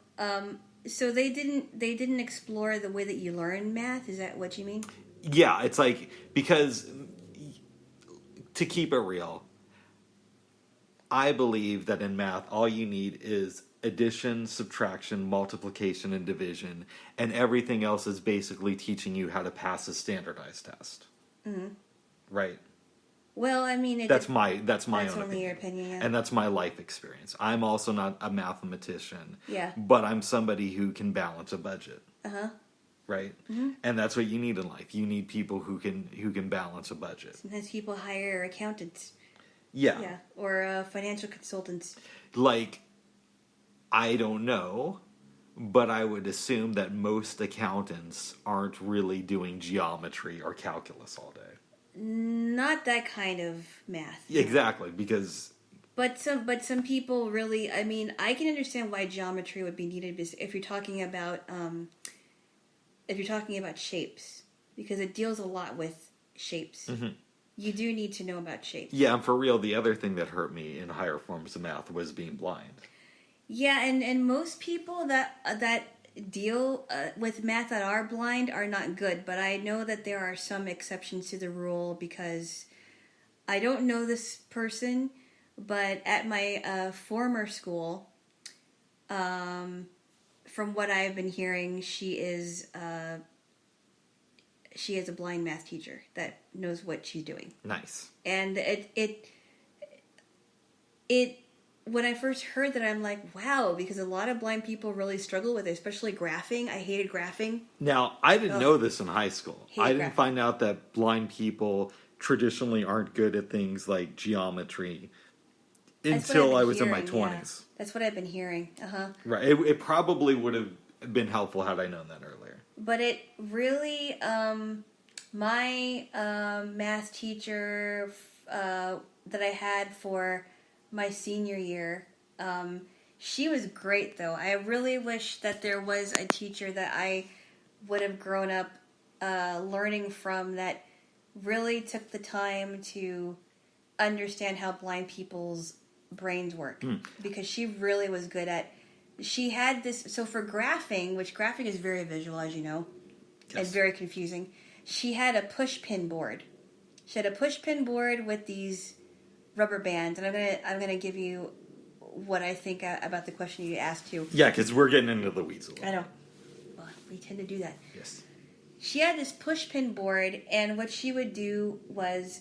So they didn't explore the way that you learn math? Is that what you mean? Yeah, it's like, because to keep it real, I believe that in math, all you need is addition, subtraction, multiplication, and division, and everything else is basically teaching you how to pass a standardized test. Mm-hmm. Right? Well, I mean... That's my own only your opinion, yeah. And that's my life experience. I'm also not a mathematician. Yeah. But I'm somebody who can balance a budget. Uh-huh. Right? Mm-hmm. And that's what you need in life. You need people who can balance a budget. Sometimes people hire accountants. Yeah. Yeah. Or financial consultants. Like, I don't know, but I would assume that most accountants aren't really doing geometry or calculus all day. Not that kind of math. Exactly, because... But some people really... I mean, I can understand why geometry would be needed if you're talking about shapes, because it deals a lot with shapes. Mm-hmm. You do need to know about shapes. Yeah, and for real, the other thing that hurt me in higher forms of math was being blind. Yeah, and most people that deal with math that are blind are not good, but I know that there are some exceptions to the rule, because I don't know this person, but at my former school, from what I've been hearing, she is a blind math teacher that knows what she's doing. Nice. And it when I first heard that, I'm like, wow, because a lot of blind people really struggle with it, especially graphing. I hated graphing. Now, I didn't know this in high school. I didn't find out that blind people traditionally aren't good at things like geometry until I was in my 20s. Yeah. That's what I've been hearing. Right. It probably would have been helpful had I known that earlier. But it really, my math teacher that I had for my senior year, she was great, though. I really wish that there was a teacher that I would have grown up learning from that really took the time to understand how blind people's brains work. Because she really was good at... She had this... So for graphing, which graphing is very visual, as you know, and very confusing, she had a push-pin board. She had a push-pin board with these rubber bands, and I'm gonna give you what I think about the question you asked too. Yeah, because we're getting into the weeds a little. I know. Well, we tend to do that. Yes. She had this push-pin board, and what she would do was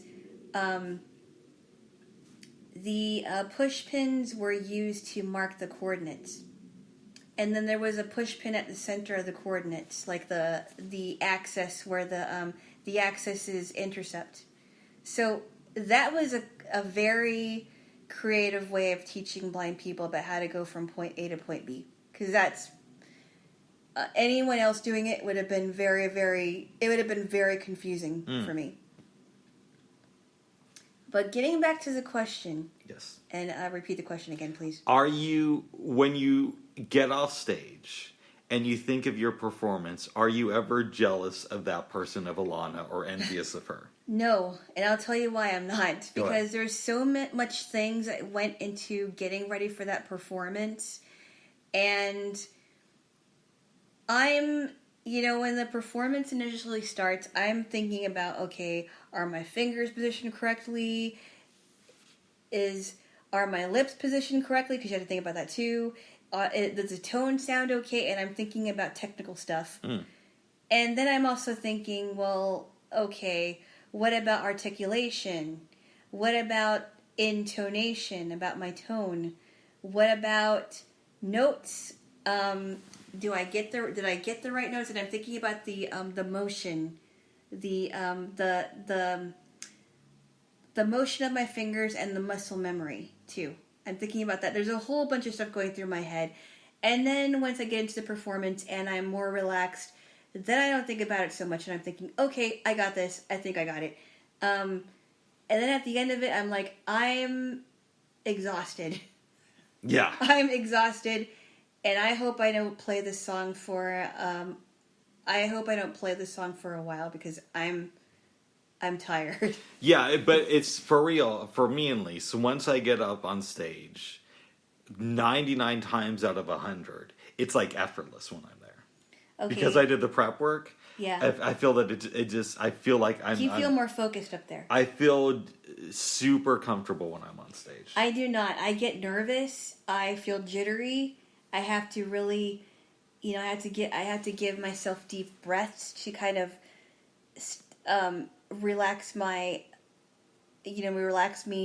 the push pins were used to mark the coordinates. And then there was a push pin at the center of the coordinates, like the axis where the axis is intercept. So that was a very creative way of teaching blind people about how to go from point A to point B. Because that's... anyone else doing it would have been very confusing for me. But getting back to the question. Yes. And repeat the question again, please. Are you, when you get off stage and you think of your performance, are you ever jealous of that person, of Alana, or envious of her? No, and I'll tell you why I'm not. Because there's so much things that went into getting ready for that performance. And I'm, when the performance initially starts, I'm thinking about, okay, are my fingers positioned correctly? Are my lips positioned correctly? Because you have to think about that too. Does the tone sound okay? And I'm thinking about technical stuff. And then I'm also thinking, well, okay, what about articulation? What about intonation, about my tone? What about notes? Did I get the right notes? And I'm thinking about the motion, the motion of my fingers and the muscle memory too. I'm thinking about that. There's a whole bunch of stuff going through my head. And then once I get into the performance and I'm more relaxed, then I don't think about it so much. And I'm thinking, okay, I got this. I think I got it. And then at the end of it, I'm like, I'm exhausted. Yeah. I'm exhausted. And I hope I don't play this song for, a while because I'm tired. Yeah, but it's for real, for me at least. Once I get up on stage, 99 times out of 100, it's like effortless when I'm there. Okay. Because I did the prep work. Yeah. I feel that I feel like I'm... You feel more focused up there. I feel super comfortable when I'm on stage. I do not. I get nervous. I feel jittery. I have to really, I have to give myself deep breaths to kind of relax me,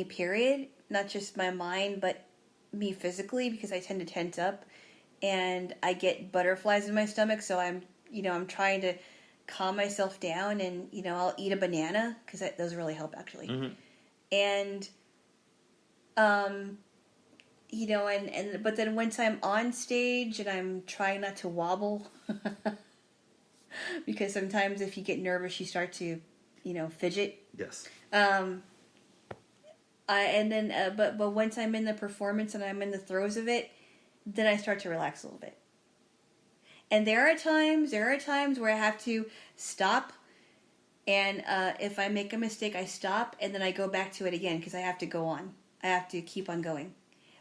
period. Not just my mind, but me physically, because I tend to tense up and I get butterflies in my stomach. So I'm trying to calm myself down, and, I'll eat a banana because those really help actually. Mm-hmm. And, but then once I'm on stage and I'm trying not to wobble, because sometimes if you get nervous, you start to, fidget. Yes. But once I'm in the performance and I'm in the throes of it, then I start to relax a little bit. And there are times where I have to stop, and if I make a mistake, I stop, and then I go back to it again because I have to go on. I have to keep on going.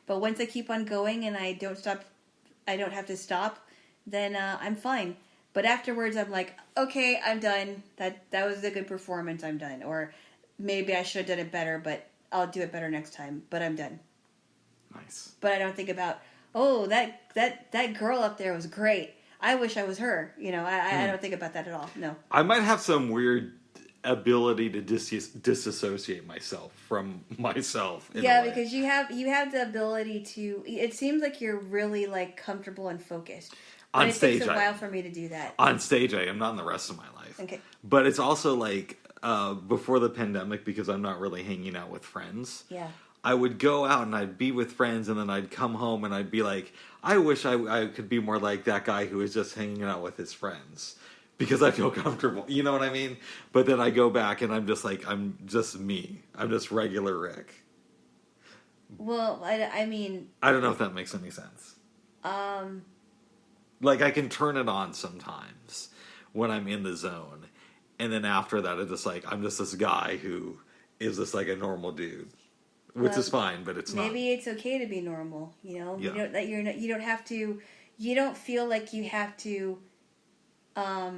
But once I keep on going and I don't have to stop, then I'm fine. But afterwards, I'm like, okay, I'm done. That was a good performance. I'm done. Or maybe I should have done it better, but I'll do it better next time. But I'm done. Nice. But I don't think about, oh, that girl up there was great. I wish I was her. I don't think about that at all. No. I might have some weird ability to disassociate myself from myself. Yeah, because you have the ability to. It seems like you're really comfortable and focused. But it takes a while for me to do that. On stage, I am, not in the rest of my life. Okay. But it's also before the pandemic, because I'm not really hanging out with friends. Yeah. I would go out and I'd be with friends, and then I'd come home and I'd be like, I wish I could be more like that guy who is just hanging out with his friends. Because I feel comfortable. You know what I mean? But then I go back and I'm just like, I'm just me. I'm just regular Rick. Well, I mean... I don't know if that makes any sense. I can turn it on sometimes when I'm in the zone. And then after that, it's just like, I'm just this guy who is just like a normal dude. Which is fine, but it's not. Maybe it's okay to be normal, you know? Yeah. You don't have to, you don't feel like you have to, I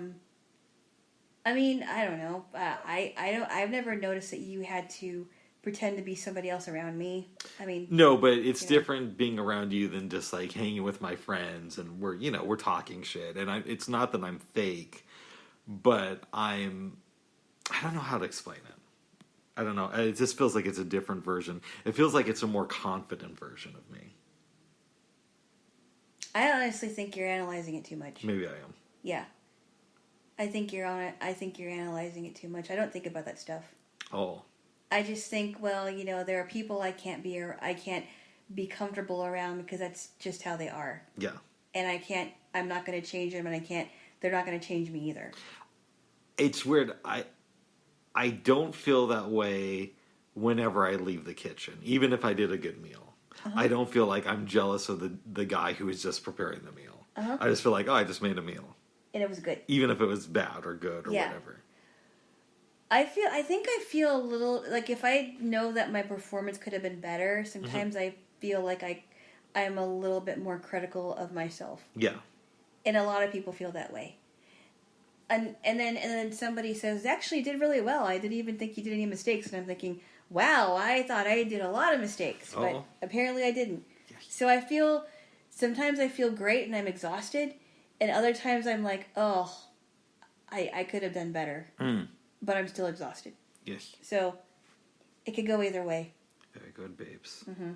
mean, I don't know. I've never noticed that you had to pretend to be somebody else around me. I mean, no, but it's different being around you than just like hanging with my friends and we're talking shit. And it's not that I'm fake, but I don't know how to explain it. I don't know. It just feels like it's a different version. It feels like it's a more confident version of me. I honestly think you're analyzing it too much. Maybe I am. Yeah. I think you're analyzing it too much. I don't think about that stuff. Oh. I just think, well, there are people I can't be comfortable around because that's just how they are. Yeah. And I'm not going to change them, and they're not going to change me either. It's weird. I don't feel that way whenever I leave the kitchen, even if I did a good meal. Uh-huh. I don't feel like I'm jealous of the guy who is just preparing the meal. Uh-huh. I just feel like, I just made a meal. And it was good. Even if it was bad or good or whatever. I think I feel a little, like if I know that my performance could have been better, sometimes I feel like I'm a little bit more critical of myself. Yeah. And a lot of people feel that way. And then somebody says, actually, you did really well. I didn't even think you did any mistakes. And I'm thinking, wow, I thought I did a lot of mistakes. But apparently I didn't. Yes. So sometimes I feel great and I'm exhausted. And other times I'm like, oh, I could have done better. Mm. But I'm still exhausted. Yes. So it could go either way. Very good, babes. Mm-hmm.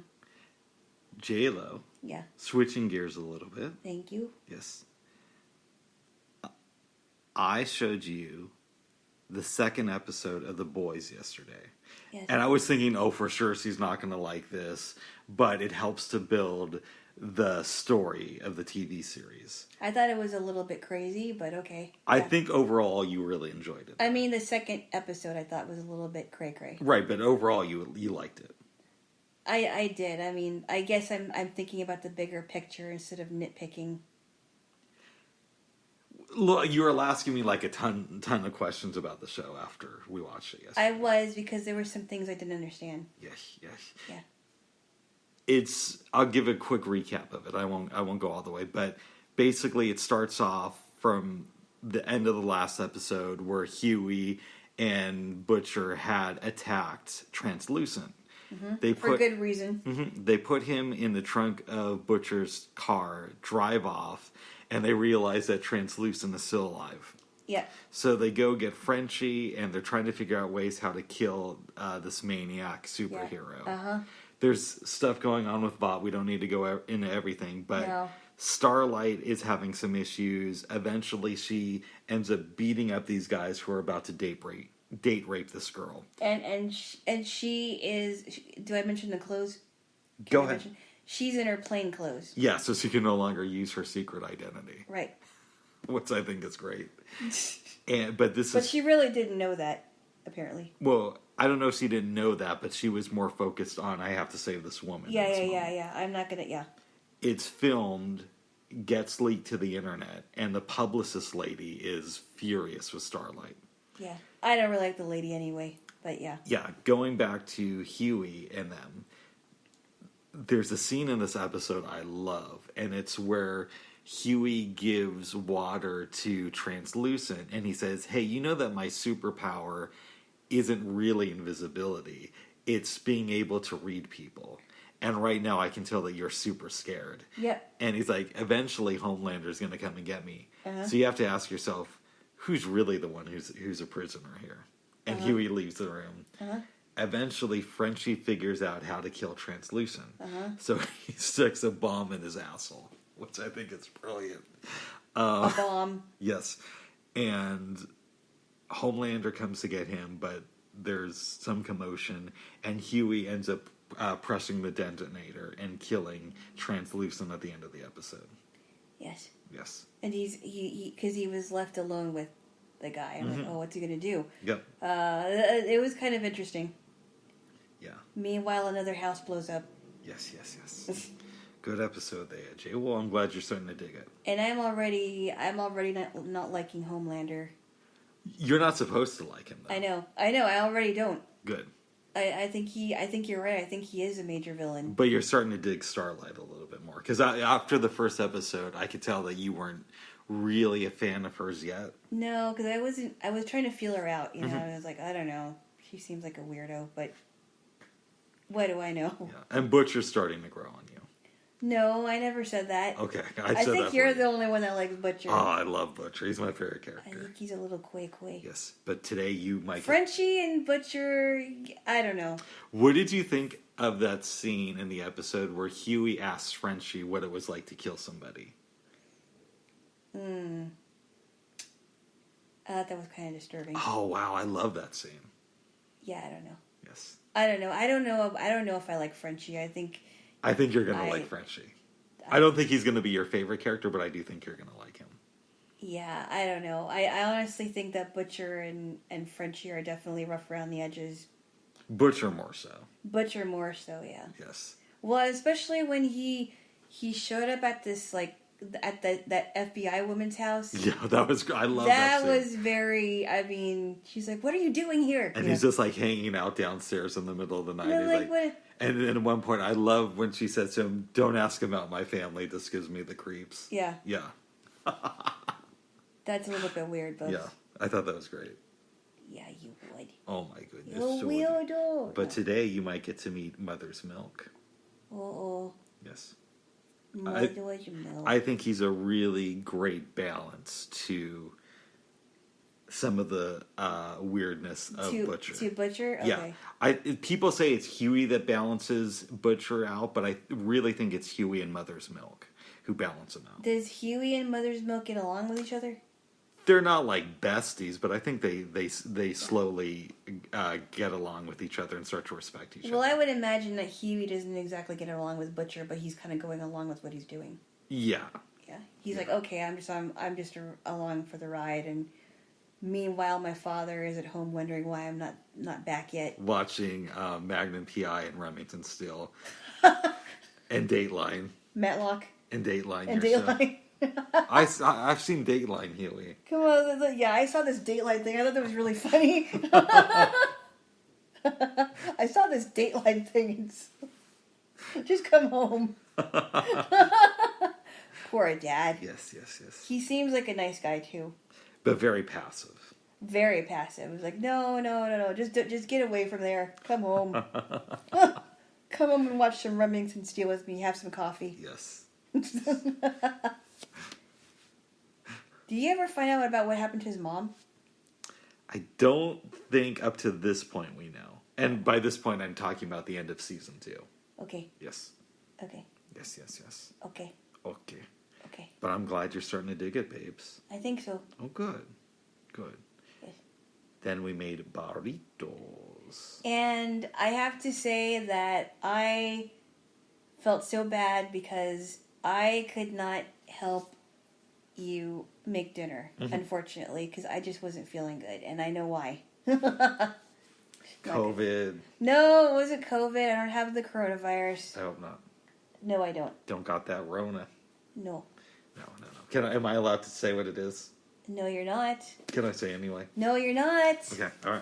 Jaylo. Yeah. Switching gears a little bit. Thank you. Yes. I showed you the second episode of The Boys yesterday. Yes. And I was thinking, for sure she's not going to like this. But it helps to build the story of the TV series. I thought it was a little bit crazy, but okay. I think overall you really enjoyed it. I mean, the second episode I thought was a little bit cray-cray. Right, but overall you liked it. I did. I mean, I guess I'm thinking about the bigger picture instead of nitpicking. Look, you were asking me like a ton of questions about the show after we watched it yesterday. I was, because there were some things I didn't understand. Yes. Yeah. I'll give a quick recap of it. I won't go all the way, but basically it starts off from the end of the last episode where Huey and Butcher had attacked Translucent. Mm-hmm. For good reason. Mm-hmm, they put him in the trunk of Butcher's car, drive off, and they realize that Translucent is still alive. Yeah. So they go get Frenchie, and they're trying to figure out ways how to kill this maniac superhero. Yeah. Uh-huh. There's stuff going on with Bob. We don't need to go into everything, but Starlight is having some issues. Eventually, she ends up beating up these guys who are about to date rape this girl. And she is. Do I mention the clothes? Go ahead. She's in her plain clothes. Yeah, so she can no longer use her secret identity. Right. Which I think is great. But she really didn't know that. Apparently. Well, I don't know if she didn't know that, but she was more focused on, I have to save this woman. Yeah. I'm not gonna, It's filmed, gets leaked to the internet, and the publicist lady is furious with Starlight. Yeah. I don't really like the lady anyway, but yeah. Yeah, going back to Huey and them, there's a scene in this episode I love, and it's where Huey gives water to Translucent, and he says, hey, you know that my superpower isn't really invisibility. It's being able to read people. And right now I can tell that you're super scared. Yep. And he's like, eventually Homelander's going to come and get me. Uh-huh. So you have to ask yourself, who's really the one who's a prisoner here? And Huey leaves the room. Uh-huh. Eventually Frenchie figures out how to kill Translucent. Uh-huh. So he sticks a bomb in his asshole, which I think is brilliant. A bomb. Yes. And Homelander comes to get him, but there's some commotion, and Huey ends up pressing the detonator and killing Translucent at the end of the episode. Yes. Yes. And because he was left alone with the guy. I'm like, what's he going to do? Yep. It was kind of interesting. Yeah. Meanwhile, another house blows up. Yes. Good episode there, Jay. Well, I'm glad you're starting to dig it. And I'm already not liking Homelander. You're not supposed to like him, though. I know. I already don't. Good. I think you're right. I think he is a major villain. But you're starting to dig Starlight a little bit more. Because after the first episode, I could tell that you weren't really a fan of hers yet. No, because I was trying to feel her out, you know. I was like, I don't know. She seems like a weirdo, but what do I know? Yeah. And Butcher's starting to grow on you. No, I never said that. Okay. I think you're the only one that likes Butcher. Oh, I love Butcher. He's my favorite character. I think he's a little quay. Yes, but today you might... Frenchie and Butcher, I don't know. What did you think of that scene in the episode where Huey asks Frenchie what it was like to kill somebody? I thought that was kind of disturbing. Oh, wow. I love that scene. Yeah, I don't know. Yes. I don't know. I don't know if I like Frenchie. I think you're going to like Frenchie. I don't think he's going to be your favorite character, but I do think you're going to like him. Yeah, I don't know. I honestly think that Butcher and Frenchie are definitely rough around the edges. Butcher more so. Butcher more so, yeah. Yes. Well, especially when he showed up at this, like, at that FBI woman's house. Yeah, that was... I love that scene. That was very... I mean, she's like, what are you doing here? And he's just, like, hanging out downstairs in the middle of the night. And he's like, what? And then at one point, I love when she says to him, don't ask about my family. This gives me the creeps. Yeah. Yeah. That's a little bit weird, but... Yeah, I thought that was great. Yeah, you would. Oh, my goodness. You weirdo. But today, you might get to meet Mother's Milk. Uh-oh. Yes. Mother's Milk. I think he's a really great balance to some of the weirdness of Butcher. To Butcher? Okay. Yeah. People say it's Huey that balances Butcher out, but I really think it's Huey and Mother's Milk who balance him out. Does Huey and Mother's Milk get along with each other? They're not like besties, but I think they slowly get along with each other and start to respect each other. Well, I would imagine that Huey doesn't exactly get along with Butcher, but he's kind of going along with what he's doing. Yeah. Yeah. He's like, okay, I'm just along for the ride, and meanwhile, my father is at home wondering why I'm not back yet. Watching Magnum P.I. and Remington Steele. And Dateline. Matlock. And Dateline. And Dateline. I've seen Dateline, Huey. Come on, yeah, I saw this Dateline thing. I thought that was really funny. I saw this Dateline thing. Just come home. Poor dad. Yes. He seems like a nice guy too. But very passive. Very passive. It was like, no. Just get away from there. Come home. Come home and watch some Remington Steele with me. Have some coffee. Yes. Do you ever find out about what happened to his mom? I don't think up to this point we know. And by this point, I'm talking about the end of season 2. Okay. Yes. Okay. Yes. Okay. Okay. Okay. But I'm glad you're starting to dig it, babes. I think so. Oh, good. Yes. Then we made burritos. And I have to say that I felt so bad because I could not help you make dinner, unfortunately, because I just wasn't feeling good, and I know why. COVID. No, it wasn't COVID. I don't have the coronavirus. I hope not. No, I don't. Don't got that Rona. No. No. Am I allowed to say what it is? No, you're not. Can I say anyway? No, you're not. Okay, all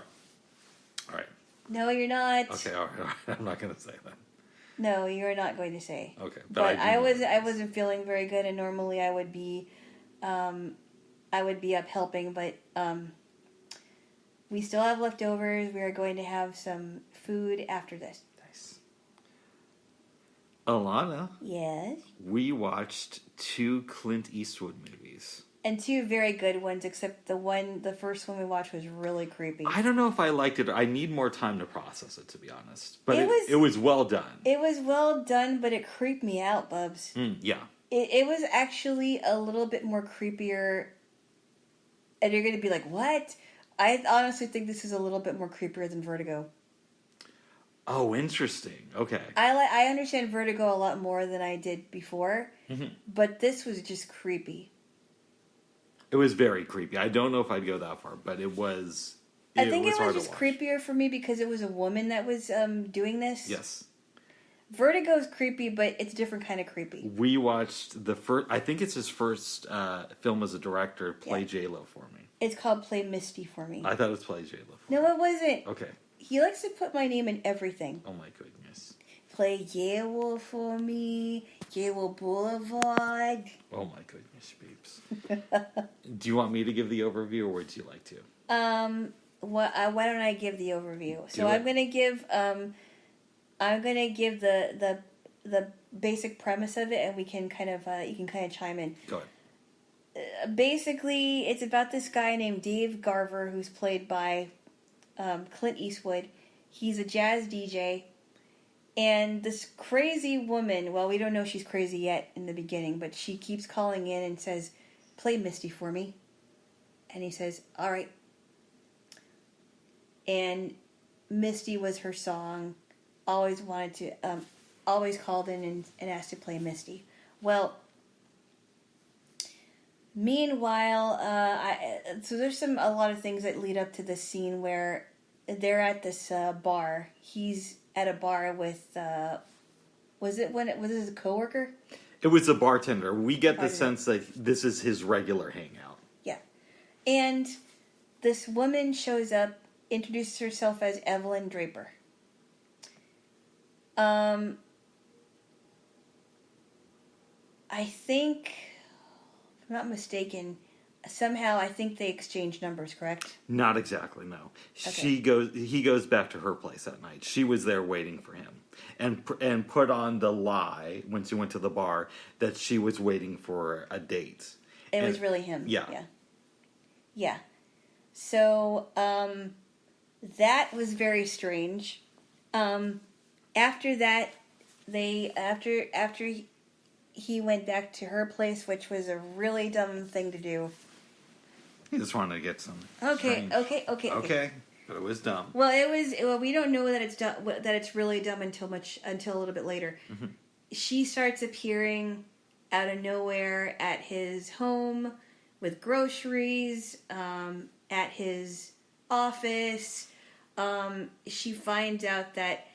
right. No, you're not. Okay, all right. I'm not going to say that. No, you're not going to say. Okay. But I wasn't feeling very good, and normally I would be up helping, but we still have leftovers. We are going to have some food after this. Nice. Alana. Yes. We watched 2 Clint Eastwood movies. And 2 very good ones, except the first one we watched was really creepy. I don't know if I liked it. I need more time to process it, to be honest. But it was well done. It was well done, but it creeped me out, Bubs. Yeah. It was actually a little bit more creepier. And you're going to be like, what? I honestly think this is a little bit more creepier than Vertigo. Oh, interesting. Okay. I understand Vertigo a lot more than I did before, but this was just creepy. It was very creepy. I don't know if I'd go that far, but it was. I think it was just creepier for me because it was a woman that was doing this. Yes. Vertigo's creepy, but it's a different kind of creepy. We watched the first. I think it's his first film as a director. Play Jaylo for me. It's called Play Misty for me. I thought it was Play Jaylo. No, it wasn't. Okay. He likes to put my name in everything. Oh my goodness. Play Jaylo for me. Jaylo Boulevard. Oh my goodness, babes. Do you want me to give the overview, or would you like to? Why don't I give the overview? So I'm gonna give the basic premise of it, and we can kind of you can kind of chime in. Go ahead. Basically, it's about this guy named Dave Garver, who's played by Clint Eastwood. He's a jazz DJ, and this crazy woman. Well, we don't know she's crazy yet in the beginning, but she keeps calling in and says, "Play Misty for me," and he says, "All right." And Misty was her song. Always wanted to, always called in and asked to play Misty. Well, meanwhile, so there's a lot of things that lead up to this scene where they're at this bar. He's at a bar with, was it a coworker? It was a bartender. We get the sense that this is his regular hangout. Yeah. And this woman shows up, introduces herself as Evelyn Draper. I think, if I'm not mistaken, somehow I think they exchange numbers, correct? Not exactly, no. Okay. He goes back to her place that night. She was there waiting for him, and put on the lie when she went to the bar that she was waiting for a date. It was really him. Yeah. Yeah. So, that was very strange. After that, after he went back to her place, which was a really dumb thing to do. He just wanted to get some. Okay. But it was dumb. Well, it was. Well, we don't know that it's dumb, that it's really dumb until a little bit later. Mm-hmm. She starts appearing out of nowhere at his home with groceries, at his office. She finds out that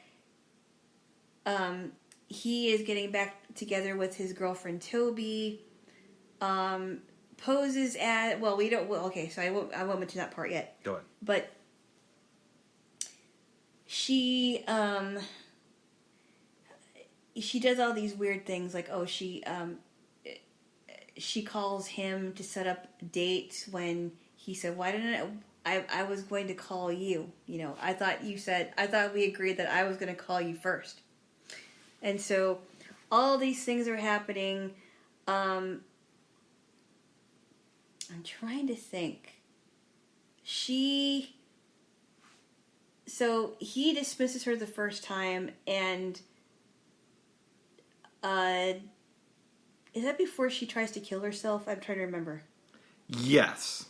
he is getting back together with his girlfriend Toby. Poses as we don't. Well, okay, so I won't mention that part yet. Go ahead. But she does all these weird things, like she calls him to set up dates when he said, "Why didn't I was going to call you? You know, I thought we agreed that I was going to call you first." And so all these things are happening. I'm trying to think. So he dismisses her the first time, and is that before she tries to kill herself? I'm trying to remember. Yes.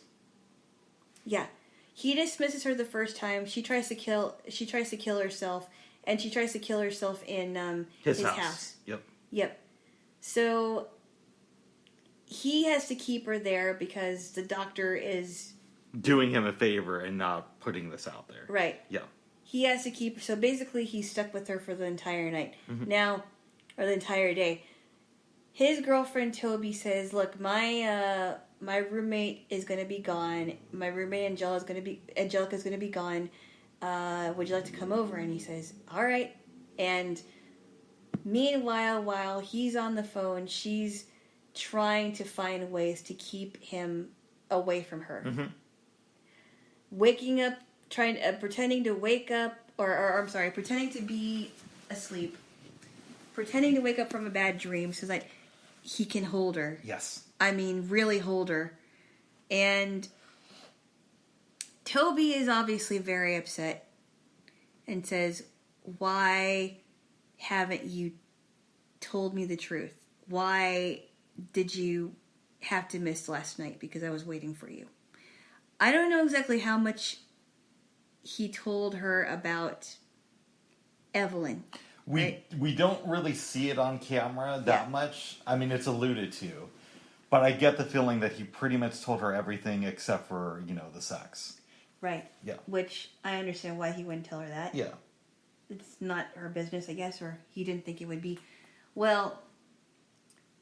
Yeah. He dismisses her the first time. She tries to kill herself, and she tries to kill herself in his house. Yep. So he has to keep her there because the doctor is doing him a favor and not putting this out there. Right. Yeah. He has to keep... So basically, he's stuck with her for the entire night. Mm-hmm. Now, or the entire day. His girlfriend, Toby, says, "Look, my roommate is going to be gone. My roommate, Angelica's going to be gone. Would you like to come over?" And he says, "All right." And meanwhile, while he's on the phone, she's trying to find ways to keep him away from her. Mm-hmm. Waking up, pretending to wake up, pretending to be asleep, pretending to wake up from a bad dream so that he can hold her. Yes. I mean, really hold her. And Toby is obviously very upset and says, "Why haven't you told me the truth? Why did you have to miss last night? Because I was waiting for you." I don't know exactly how much he told her about Evelyn. We don't really see it on camera that much. I mean, it's alluded to. But I get the feeling that he pretty much told her everything except for, the sex. Right. Yeah. Which I understand why he wouldn't tell her that. Yeah. it's not her business, I guess, or he didn't think it would be. Well,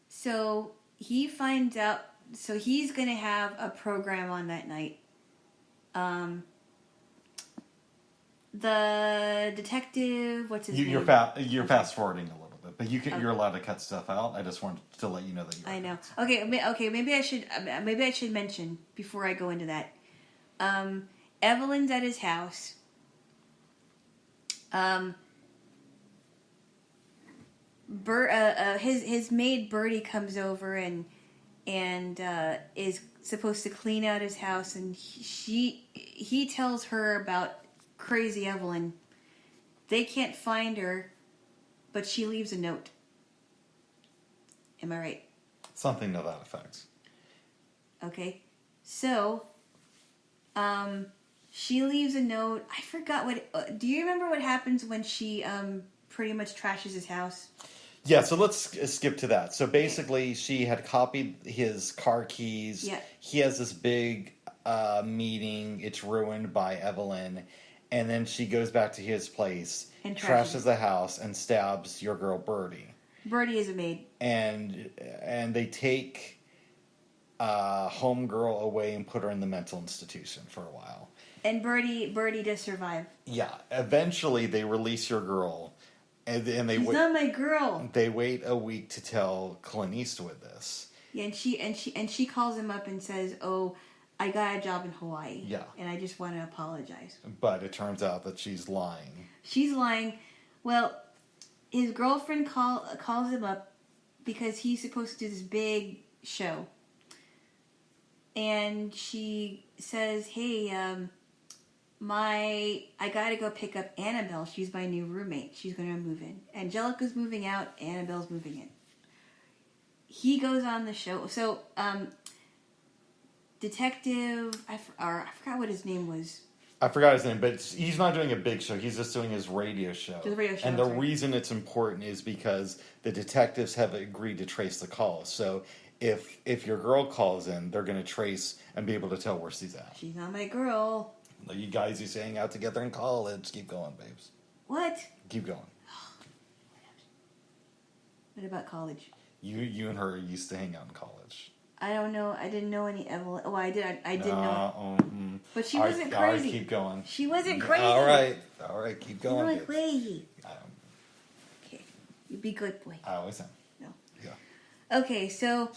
so he finds out, so he's going to have a program on that night. The detective, what's his name? You're fast forwarding a little bit, but you're allowed to cut stuff out. I just wanted to let you know that you. I know. Okay. Maybe I should mention before I go into that. Evelyn's at his house. His maid Bertie comes over and is supposed to clean out his house, and he tells her about crazy Evelyn. They can't find her, but she leaves a note. Am I right? Something to that effect. Okay, so she leaves a note. I forgot what. Do you remember what happens when she pretty much trashes his house? Yeah, so let's skip to that. So basically, she had copied his car keys. Yeah. He has this big meeting. It's ruined by Evelyn. And then she goes back to his place, and trashes the house, and stabs your girl Bertie. Bertie is a maid. And they take homegirl away and put her in the mental institution for a while. And Bertie does survive. Yeah. Eventually, they release your girl. And they She's not my girl. They wait a week to tell Clint Eastwood this. Yeah, and she calls him up and says, "Oh, I got a job in Hawaii. Yeah. And I just want to apologize." But it turns out that she's lying. She's lying. Well, his girlfriend calls him up because he's supposed to do this big show. And she says, "Hey, I gotta go pick up Annabelle. She's my new roommate. She's gonna move in. Angelica's moving out. Annabelle's moving in." He goes on the show. So, detective, I forgot what his name was. I forgot his name, but he's not doing a big show. He's just doing his radio show. The radio show, and the reason it's important is because the detectives have agreed to trace the calls. So if your girl calls in, they're going to trace and be able to tell where she's at. She's not my girl. You guys used to hang out together in college. Keep going, babes. What? Keep going. What about college? You and her used to hang out in college. I don't know. I didn't know any Evelyn. Oh, I did. I did know. But she wasn't crazy. All right, keep going. She wasn't crazy. All right, keep going. You weren't crazy. Okay, you be good boy. I always am. No. Yeah. Okay, so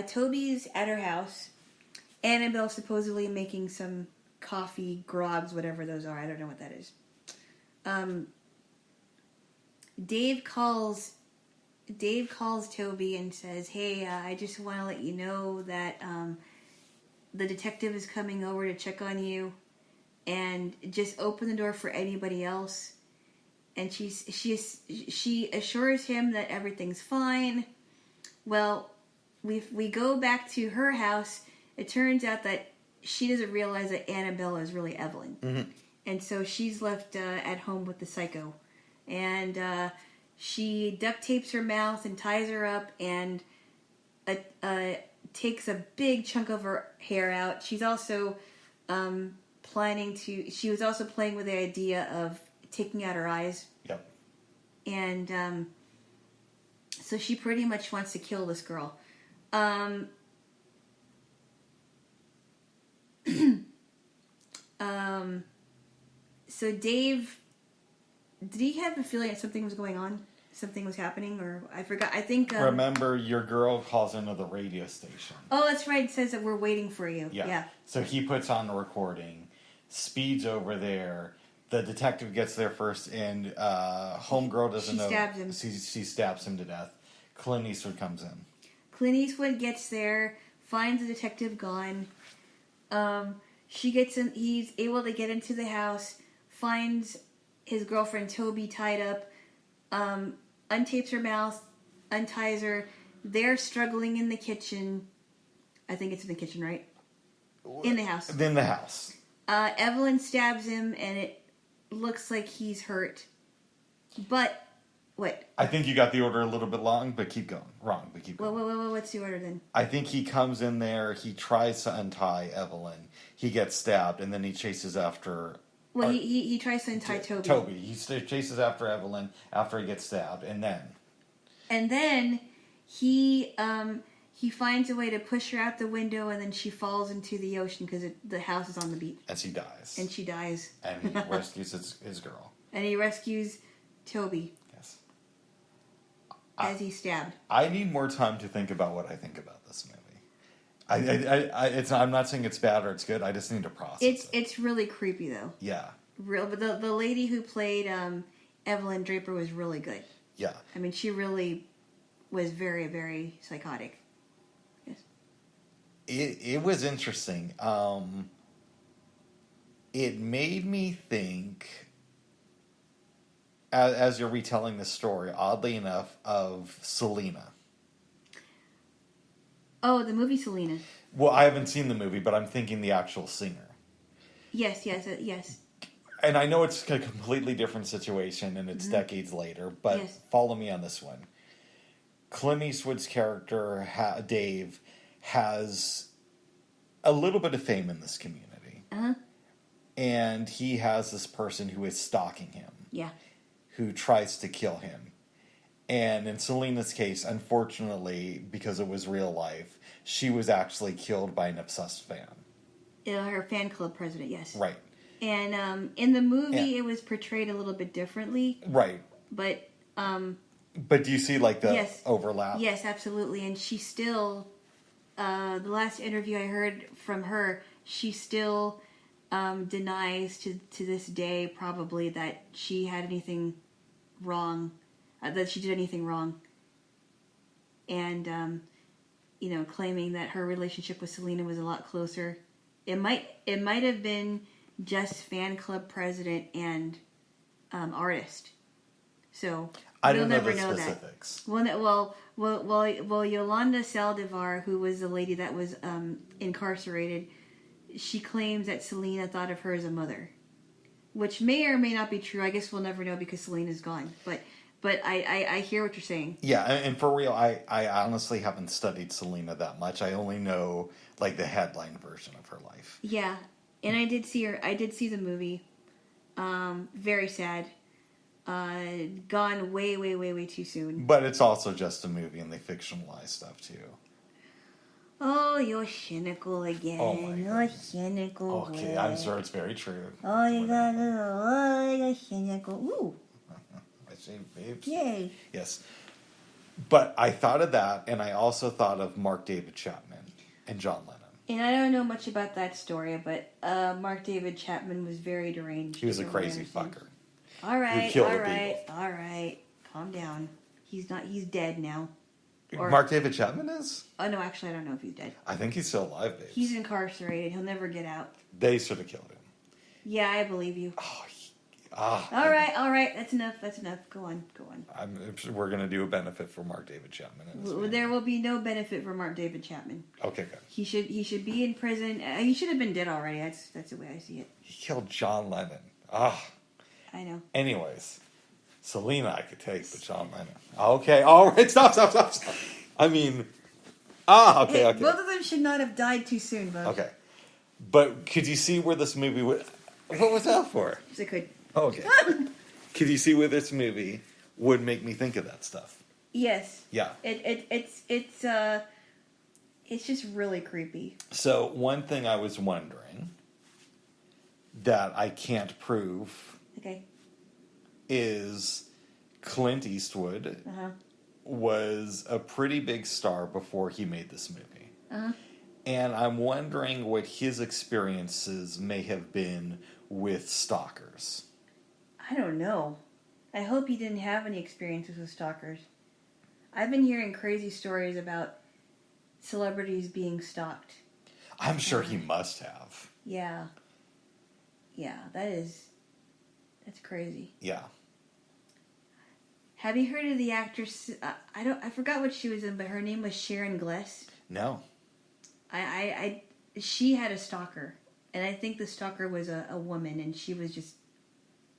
Toby's at her house. Annabelle's supposedly making some coffee, grogs, whatever those are. I don't know what that is. Dave calls Toby and says, "Hey, I just want to let you know that the detective is coming over to check on you, and just open the door for anybody else." And she assures him that everything's fine. Well, we go back to her house. It turns out that she doesn't realize that Annabelle is really Evelyn. Mm-hmm. And so she's left at home with the psycho. And she duct tapes her mouth and ties her up and takes a big chunk of her hair out. She's also she was also playing with the idea of taking out her eyes. Yep. And so she pretty much wants to kill this girl. So Dave, did he have a feeling that something was going on? Something was happening? Or I forgot. I think... remember, your girl calls into the radio station. Oh, that's right. It says that we're waiting for you. Yeah. So he puts on the recording, speeds over there. The detective gets there first, and homegirl doesn't know. She stabs him. She stabs him to death. Clint Eastwood comes in. Clint Eastwood gets there, finds the detective gone. He's able to get into the house, finds his girlfriend Toby tied up, untapes her mouth, unties her. They're struggling in the kitchen. I think it's in the kitchen, right? In the house. In the house. Evelyn stabs him, and it looks like he's hurt. But What? I think you got the order a little bit wrong, but keep going. Wrong, but keep going. What's the order then? I think he comes in there, he tries to untie Evelyn, he gets stabbed, and then he chases after... Well, he tries to untie Toby. Toby. He chases after Evelyn after he gets stabbed, and then... And then he finds a way to push her out the window, and then she falls into the ocean because the house is on the beach. And she dies. And she dies. And he rescues his girl. And he rescues Toby. Yes. As he's stabbed. I need more time to think about what I think about this movie. I'm not saying it's bad or it's good. I just need to process it. It's really creepy though. Yeah. But the lady who played Evelyn Draper was really good. Yeah. I mean, she really was very, very psychotic. Yes. It was interesting. It made me think, as you're retelling this story, oddly enough, of Selena. Oh, the movie Selena. Well, I haven't seen the movie, but I'm thinking the actual singer. Yes. And I know it's a completely different situation, and it's decades later, but follow me on this one. Clint Eastwood's character, Dave, has a little bit of fame in this community. Uh-huh. And he has this person who is stalking him. Yeah. Who tries to kill him. And in Selena's case, unfortunately, because it was real life, she was actually killed by an obsessed fan. Her fan club president, yes. Right. And in the movie, it was portrayed a little bit differently. Right. But do you see like the overlap? Yes, absolutely. And she still, the last interview I heard from her, she still denies to this day probably that she had anything wrong, that she did anything wrong. And, claiming that her relationship with Selena was a lot closer. It might have been just fan club president and artist. So we'll never know specifics. That. Well, Yolanda Saldivar, who was the lady that was incarcerated, she claims that Selena thought of her as a mother, which may or may not be true. I guess we'll never know because Selena's gone. But I hear what you're saying. Yeah, and for real, I honestly haven't studied Selena that much. I only know like the headline version of her life. Yeah, and I did see her. I did see the movie. Very sad. Gone way too soon. But it's also just a movie, and they fictionalize stuff too. Oh, you're cynical again. Oh my You're cynical. Okay, I'm sure it's very true. Oh, you're cynical. Ooh. I say, babes. Yay. Yes. But I thought of that, and I also thought of Mark David Chapman and John Lennon. And I don't know much about that story, but Mark David Chapman was very deranged. He was a crazy fucker. All right. Calm down. He's dead now. Mark David Chapman is? Oh, no, actually, I don't know if he's dead. I think he's still alive, babe. He's incarcerated. He'll never get out. They should have killed him. Yeah, I believe you. All right. That's enough. Go on. We're going to do a benefit for Mark David Chapman. There will be no benefit for Mark David Chapman. Okay, good. He should be in prison. He should have been dead already. That's the way I see it. He killed John Lennon. I know. Anyways, Selena I could take, but John Lennon. Okay, all right. Stop. I mean, okay. Both of them should not have died too soon, Bo. Okay. But could you see where this movie would... What was that for? Yes, I could. Okay. Could you see where this movie would make me think of that stuff? Yes. Yeah. It's just really creepy. So one thing I was wondering that I can't prove is Clint Eastwood was a pretty big star before he made this movie. And I'm wondering what his experiences may have been with stalkers. I don't know. I hope he didn't have any experiences with stalkers. I've been hearing crazy stories about celebrities being stalked. I'm sure he must have. Yeah. Yeah, that's crazy. Yeah. Have you heard of the actress? I forgot what she was in, but her name was Sharon Gless. No. She had a stalker, and I think the stalker was a woman, and she was just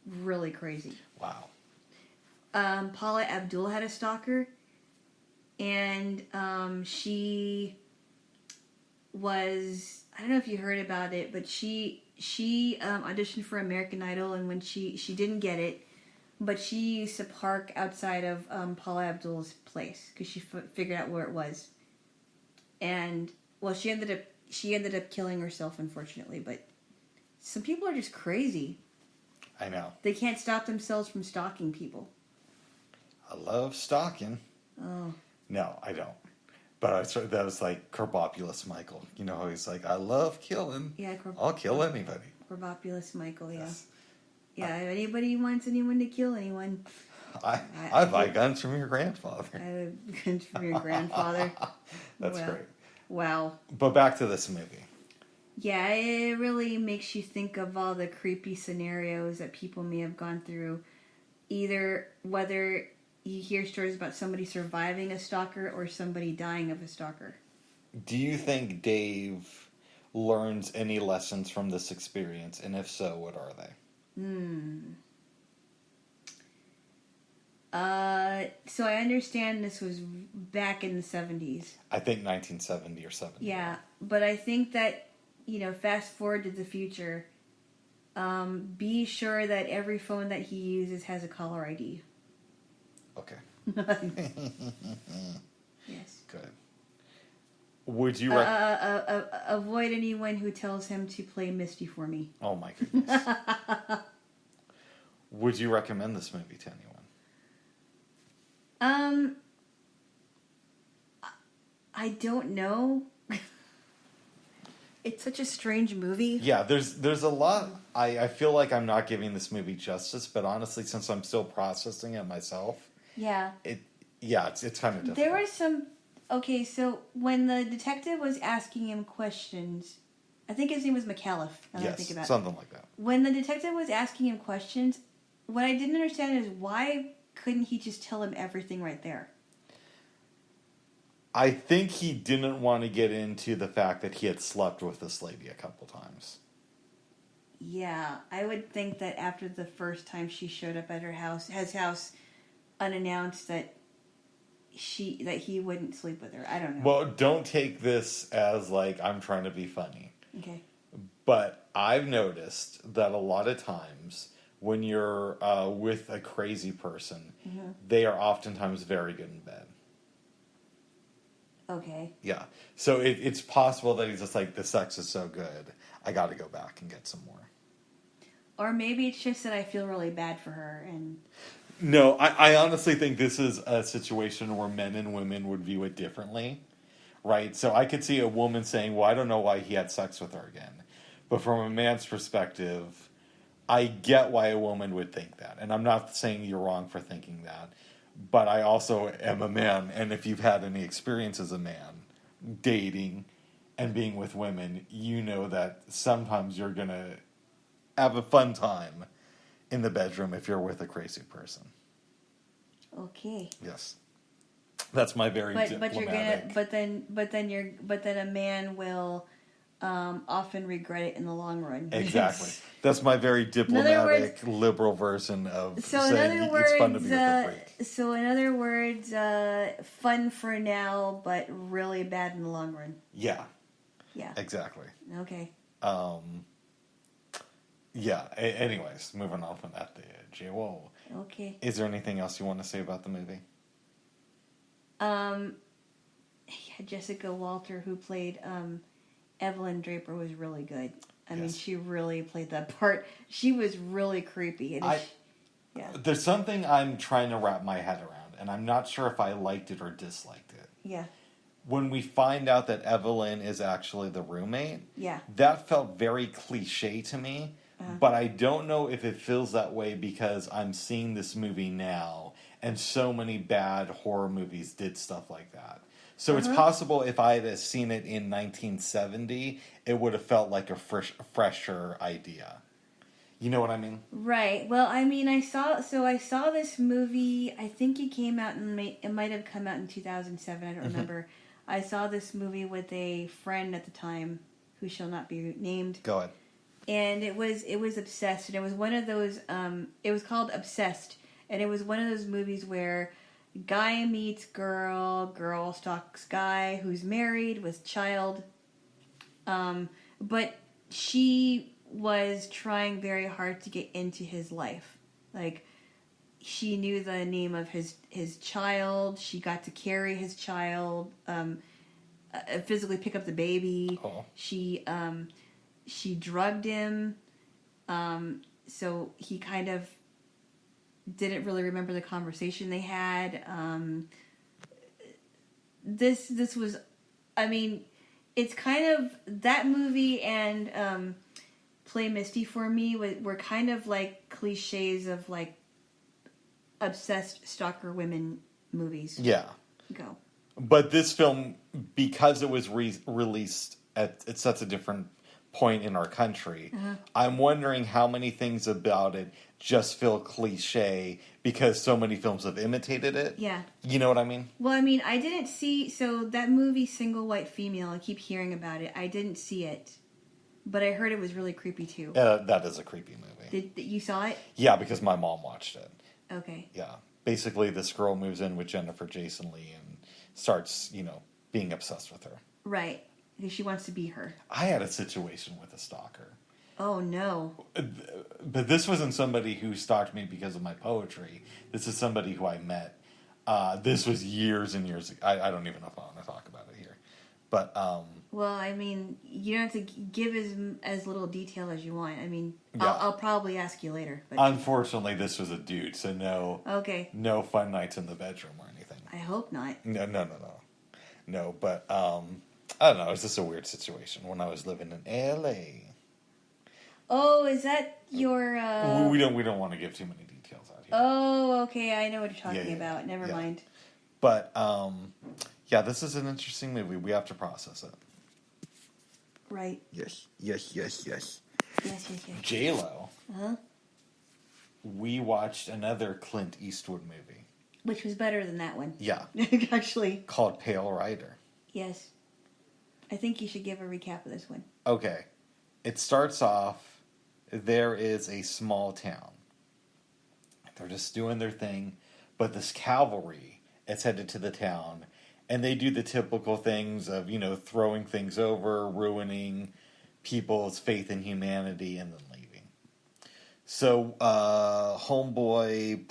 really crazy. Wow. Paula Abdul had a stalker, and she was, I don't know if you heard about it, but she auditioned for American Idol, and when she didn't get it, but she used to park outside of Paula Abdul's place because she figured out where it was, and well, she ended up killing herself, unfortunately. But some people are just crazy. I know. They can't stop themselves from stalking people. I love stalking. Oh. No, I don't. But that was like Corbopulous Michael. You know how he's like, I love killing. Yeah, I'll kill anybody. Corbopulous Michael, yeah. Yes. Yeah, if anybody wants anyone to kill anyone. I buy guns from your grandfather. I have guns from your grandfather. That's great. Wow. But back to this movie. Yeah, it really makes you think of all the creepy scenarios that people may have gone through. Either whether you hear stories about somebody surviving a stalker or somebody dying of a stalker. Do you think Dave learns any lessons from this experience? And if so, what are they? So I understand this was back in the 70s. I think 1970 or 70. Yeah, but I think that, fast forward to the future, be sure that every phone that he uses has a caller ID. Okay. Yes. Good. Would you avoid anyone who tells him to play Misty for me. Oh my goodness. Would you recommend this movie to anyone? I don't know. It's such a strange movie. Yeah, there's a lot. I feel like I'm not giving this movie justice, but honestly, since I'm still processing it myself, yeah, it's kind of difficult. There was some. Okay, so when the detective was asking him questions, I think his name was McAuliffe. Yes, something like that. When the detective was asking him questions, what I didn't understand is why couldn't he just tell him everything right there? I think he didn't want to get into the fact that he had slept with this lady a couple times. Yeah, I would think that after the first time she showed up at his house, unannounced, that he wouldn't sleep with her. I don't know. Well, don't take this as like I'm trying to be funny. Okay. But I've noticed that a lot of times when you're with a crazy person, they are oftentimes very good in bed. Okay. Yeah. So it's possible that he's just like, the sex is so good, I got to go back and get some more. Or maybe it's just that I feel really bad for her. And no, I honestly think this is a situation where men and women would view it differently, right? So I could see a woman saying, well, I don't know why he had sex with her again. But from a man's perspective, I get why a woman would think that. And I'm not saying you're wrong for thinking that. But I also am a man, and if you've had any experience as a man, dating and being with women, you know that sometimes you're going to have a fun time in the bedroom if you're with a crazy person. Okay. Yes. That's my very diplomatic. But then a man will often regret it in the long run. Exactly. That's my very diplomatic, liberal version of saying it's fun to be with a freak. So in other words, fun for now, but really bad in the long run. Yeah. Yeah. Exactly. Okay. Yeah. Anyways, moving on from that, Jaylo. Okay. Is there anything else you want to say about the movie? Yeah, Jessica Walter, who played Evelyn Draper, was really good. I mean, she really played that part. She was really creepy. Yeah. There's something I'm trying to wrap my head around, and I'm not sure if I liked it or disliked it. Yeah. When we find out that Evelyn is actually the roommate, that felt very cliche to me, but I don't know if it feels that way because I'm seeing this movie now, and so many bad horror movies did stuff like that. So it's possible if I had seen it in 1970, it would have felt like a fresher idea. You know what I mean? Right. Well, I mean, I saw this movie. I think it might have come out in 2007. I don't remember. I saw this movie with a friend at the time, who shall not be named. Go ahead. And it was Obsessed, and it was one of those. It was called Obsessed, And it was one of those movies where guy meets girl, girl stalks guy who's married with child. But she was trying very hard to get into his life. Like, she knew the name of his child. She got to carry his child, physically pick up the baby. Oh. She drugged him. So he kind of didn't really remember the conversation they had. This was, I mean, it's kind of, that movie and Play Misty for me were kind of like cliches of like obsessed stalker women movies. Yeah. Go. But this film, because it was released at such a different point in our country, I'm wondering how many things about it just feel cliche because so many films have imitated it. Yeah. You know what I mean? Well, I mean, I didn't see, so that movie, Single White Female, I keep hearing about it. I didn't see it, but I heard it was really creepy too. That is a creepy movie. You saw it? Yeah, because my mom watched it. Okay. Yeah. Basically, this girl moves in with Jennifer Jason Leigh and starts, being obsessed with her. Right. Because she wants to be her. I had a situation with a stalker. Oh, no. But this wasn't somebody who stalked me because of my poetry. This is somebody who I met. This was years and years ago. I don't even know if I want to talk about it here. But, well, I mean, you don't have to give as little detail as you want. I mean, yeah. I'll probably ask you later. But Unfortunately, this was a dude, so no. Okay. No fun nights in the bedroom or anything. I hope not. No, but, I don't know. It was just a weird situation when I was living in L.A. Oh, is that your... We don't want to give too many details out here. Oh, okay. I know what you're talking about. Never mind. But, yeah, this is an interesting movie. We have to process it. Right. Yes. Yes. Jaylo. Uh-huh. We watched another Clint Eastwood movie. Which was better than that one. Yeah. Actually. Called Pale Rider. Yes. I think you should give a recap of this one. Okay. It starts off, there is a small town. They're just doing their thing, but this cavalry is headed to the town, and they do the typical things of, throwing things over, ruining people's faith in humanity, and then leaving. So, homeboy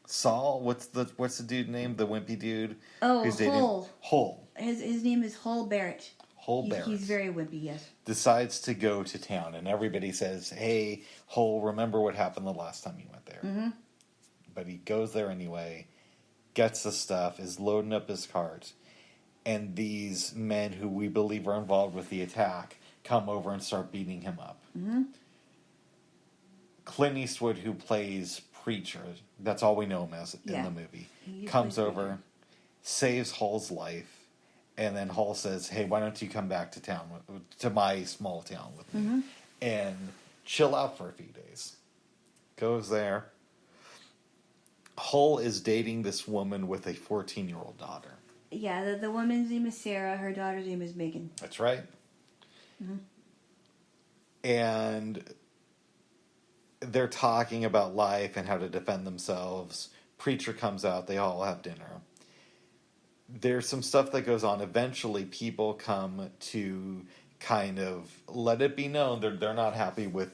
Saul, what's the dude name? The wimpy dude? Oh, Hull. Hull. His name is Hull Barrett. Barrett. He's very wimpy, yes. Decides to go to town, and everybody says, hey, Hull, remember what happened the last time you went there. Mm-hmm. But he goes there anyway, gets the stuff, is loading up his cart, and these men who we believe are involved with the attack come over and start beating him up. Mm-hmm. Clint Eastwood, who plays Preacher, that's all we know him as in the movie, comes over, saves Hull's life, and then Hull says, hey, why don't you come back to town, to my small town with me, and chill out for a few days. Goes there. Hull is dating this woman with a 14-year-old daughter. Yeah, the woman's name is Sarah. Her daughter's name is Megan. That's right. Mm-hmm. And they're talking about life and how to defend themselves. Preacher comes out. They all have dinner. There's some stuff that goes on. Eventually, people come to kind of let it be known they're not happy with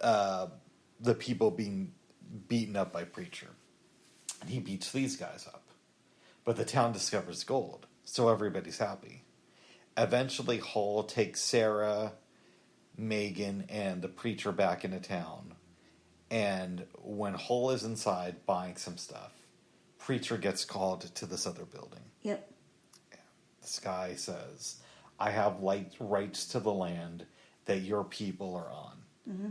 the people being beaten up by Preacher. And he beats these guys up. But the town discovers gold, so everybody's happy. Eventually, Hull takes Sarah, Megan, and the Preacher back into town. And when Hull is inside buying some stuff, Preacher gets called to this other building. Yep. This guy says, I have rights to the land that your people are on. Mm-hmm.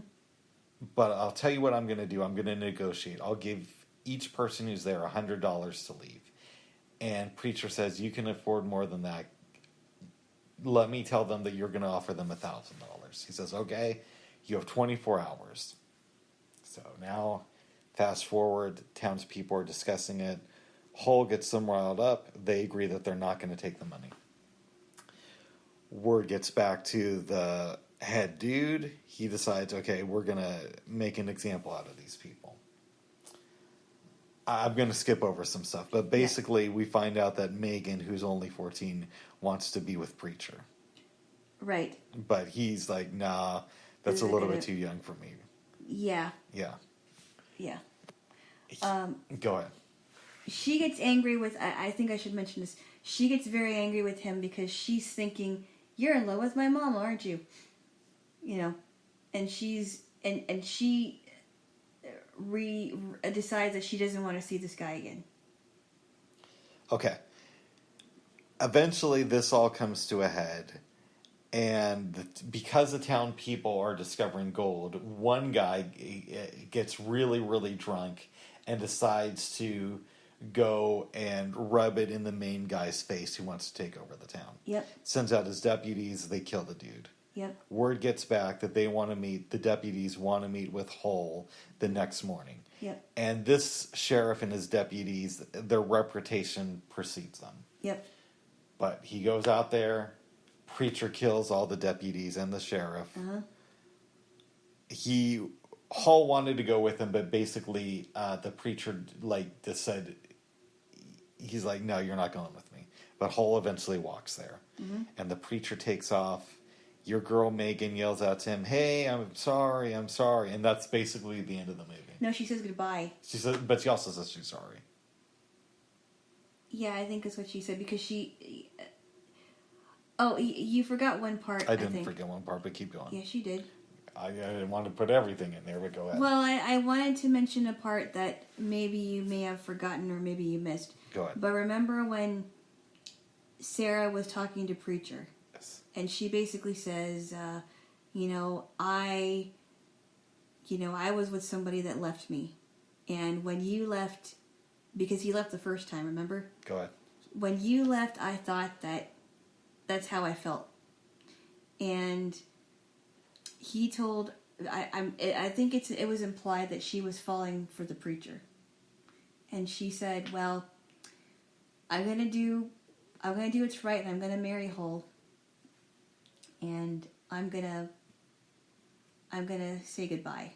But I'll tell you what I'm going to do. I'm going to negotiate. I'll give each person who's there $100 to leave. And Preacher says, you can afford more than that. Let me tell them that you're going to offer them $1,000. He says, okay, you have 24 hours. So now, fast forward, townspeople are discussing it. Hull gets them riled up. They agree that they're not going to take the money. Word gets back to the head dude. He decides, okay, we're going to make an example out of these people. I'm going to skip over some stuff, but basically we find out that Megan, who's only 14, wants to be with Preacher. Right. But he's like, nah, that's a little bit too young for me. Yeah. Yeah. Yeah. Go ahead. She gets angry with, I think I should mention this, she gets very angry with him because she's thinking, you're in love with my mom, aren't you? You know, and she's, and she decides that she doesn't want to see this guy again. Okay. Eventually this all comes to a head, and because the town people are discovering gold, one guy gets really, really drunk and decides to go and rub it in the main guy's face who wants to take over the town. Yep. Sends out his deputies, they kill the dude. Yep. Word gets back that they want to meet, the deputies want to meet with Hull the next morning. Yep. And this sheriff and his deputies, their reputation precedes them. Yep. But he goes out there, Preacher kills all the deputies and the sheriff. Uh-huh. Hull wanted to go with him, but basically the Preacher just said, he's like, no, you're not going with me. But Hull eventually walks there. Mm-hmm. And the Preacher takes off. Your girl Megan yells out to him, hey, I'm sorry. And that's basically the end of the movie. No, she says goodbye. But she also says she's sorry. Yeah, I think that's what she said, because she... Oh, you forgot one part, I didn't forget one part, but keep going. Yeah, she did. I didn't want to put everything in there, but go ahead. Well, I wanted to mention a part that maybe you may have forgotten or maybe you missed. Go ahead. But remember when Sarah was talking to Preacher? Yes. And she basically says, I was with somebody that left me. And when you left, because he left the first time, remember? Go ahead. When you left, I thought that's how I felt. And he told, I think it was implied that she was falling for the Preacher. And she said, well, I'm gonna do what's right, and I'm gonna marry Hull. And I'm gonna say goodbye,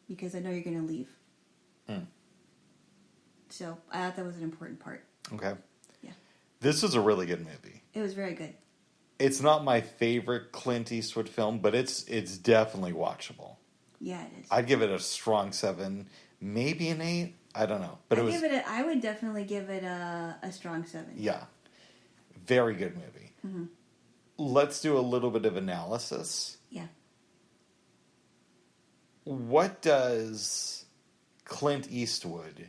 because I know you're gonna leave. So I thought that was an important part. Okay. Yeah. This is a really good movie. It was very good. It's not my favorite Clint Eastwood film, but it's definitely watchable. Yeah, it is. I'd give it a strong 7, maybe an 8. I don't know, but I would definitely give it a strong 7. Yeah, very good movie. Mm-hmm. Let's do a little bit of analysis. Yeah. What does Clint Eastwood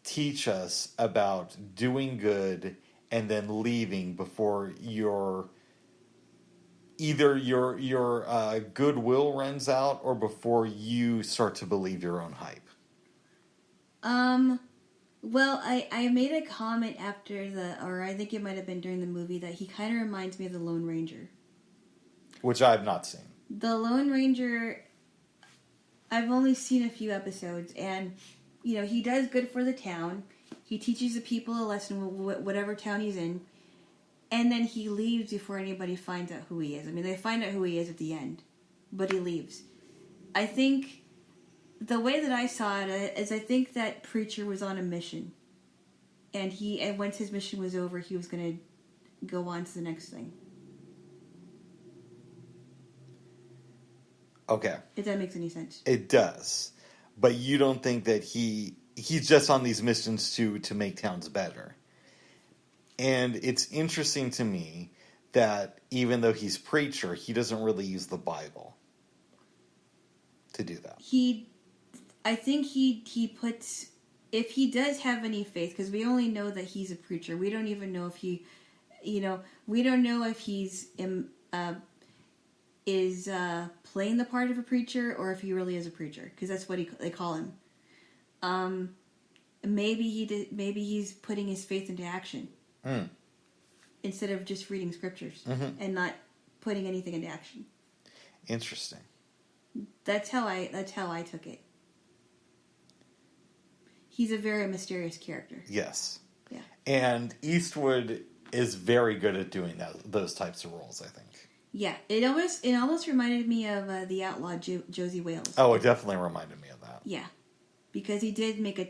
teach us about doing good and then leaving before your goodwill runs out, or before you start to believe your own hype? Well, I made a comment after or I think it might have been during the movie, that he kind of reminds me of the Lone Ranger. Which I've not seen. The Lone Ranger, I've only seen a few episodes, and, he does good for the town. He teaches the people a lesson, whatever town he's in, and then he leaves before anybody finds out who he is. I mean, they find out who he is at the end, but he leaves. I think the way that I saw it is, I think that Preacher was on a mission, and once his mission was over, he was going to go on to the next thing. Okay. If that makes any sense. It does. But you don't think that he's just on these missions to make towns better. And it's interesting to me that even though he's Preacher, he doesn't really use the Bible to do that. I think he puts, if he does have any faith, because we only know that he's a preacher. We don't even know if he, we don't know if he's playing the part of a preacher, or if he really is a preacher, because that's what they call him. Maybe he's putting his faith into action instead of just reading scriptures and not putting anything into action. Interesting. That's how I took it. He's a very mysterious character. Yes. Yeah. And Eastwood is very good at doing those types of roles, I think. Yeah, it almost reminded me of the outlaw Josie Wales. Oh, it definitely reminded me of that. Yeah, because he did make a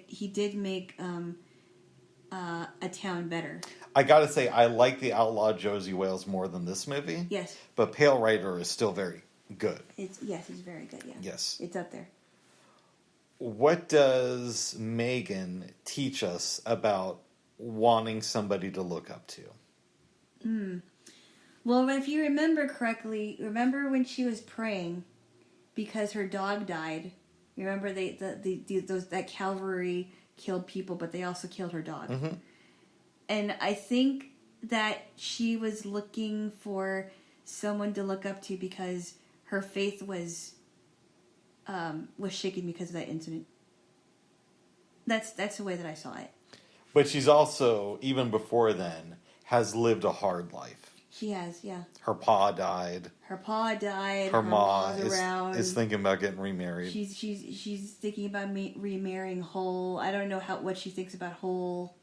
town better. I gotta say, I like the Outlaw Josie Wales more than this movie. Yes. But Pale Rider is still very good. It's very good, yeah. Yes. It's up there. What does Megan teach us about wanting somebody to look up to? Well, if you remember correctly, remember when she was praying because her dog died. Remember that cavalry killed people, but they also killed her dog. Mm-hmm. And I think that she was looking for someone to look up to because her faith was shaken because of that incident. That's the way that I saw it. But she's also, even before then, has lived a hard life. She has, yeah. Her pa died. Her pa died. Her ma is thinking about getting remarried. She's thinking about remarrying Hull. I don't know what she thinks about Hull.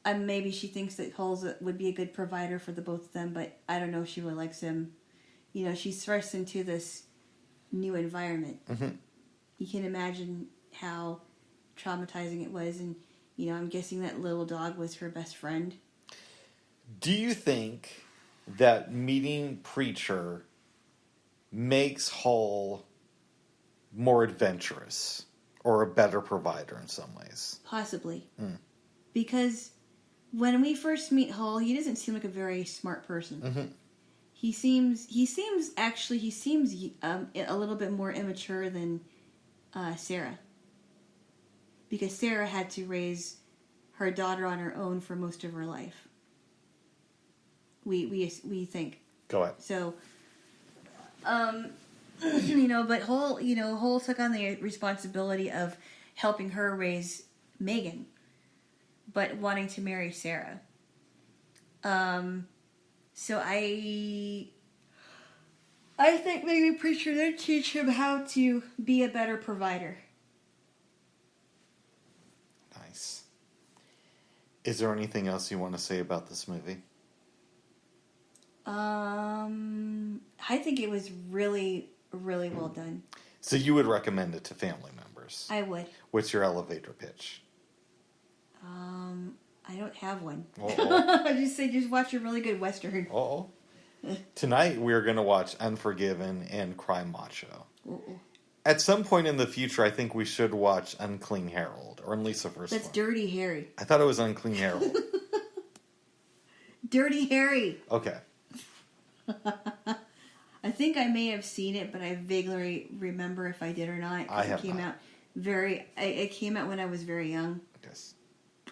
Maybe she thinks that Hull would be a good provider for the both of them, but I don't know if she really likes him. You know, she's thrust into this new environment. Mm-hmm. You can imagine how traumatizing it was, and you know, I'm guessing that little dog was her best friend. Do you think that meeting Preacher makes Hull more adventurous or a better provider in some ways? Possibly. Because when we first meet Hull, he doesn't seem like a very smart person. Mm-hmm. He seems a little bit more immature than Sarah. Because Sarah had to raise her daughter on her own for most of her life. We think. Go ahead. So, you know, but Hull took on the responsibility of helping her raise Megan, but wanting to marry Sarah. So I think maybe Preacher did teach him how to be a better provider. Nice. Is there anything else you want to say about this movie? I think it was really, really well done. So you would recommend it to family members? I would. What's your elevator pitch? I don't have one. Uh-oh. I just say just watch a really good Western. Uh-oh. Tonight we're going to watch Unforgiven and Cry Macho. Uh-oh. At some point in the future, I think we should watch Unclean Harold, or at least the first That's one. Dirty Harry. I thought it was Unclean Harold. Dirty Harry. Okay. I think I may have seen it, but I vaguely remember if I did or not. I have it came not. out it came out when I was very young. Yes.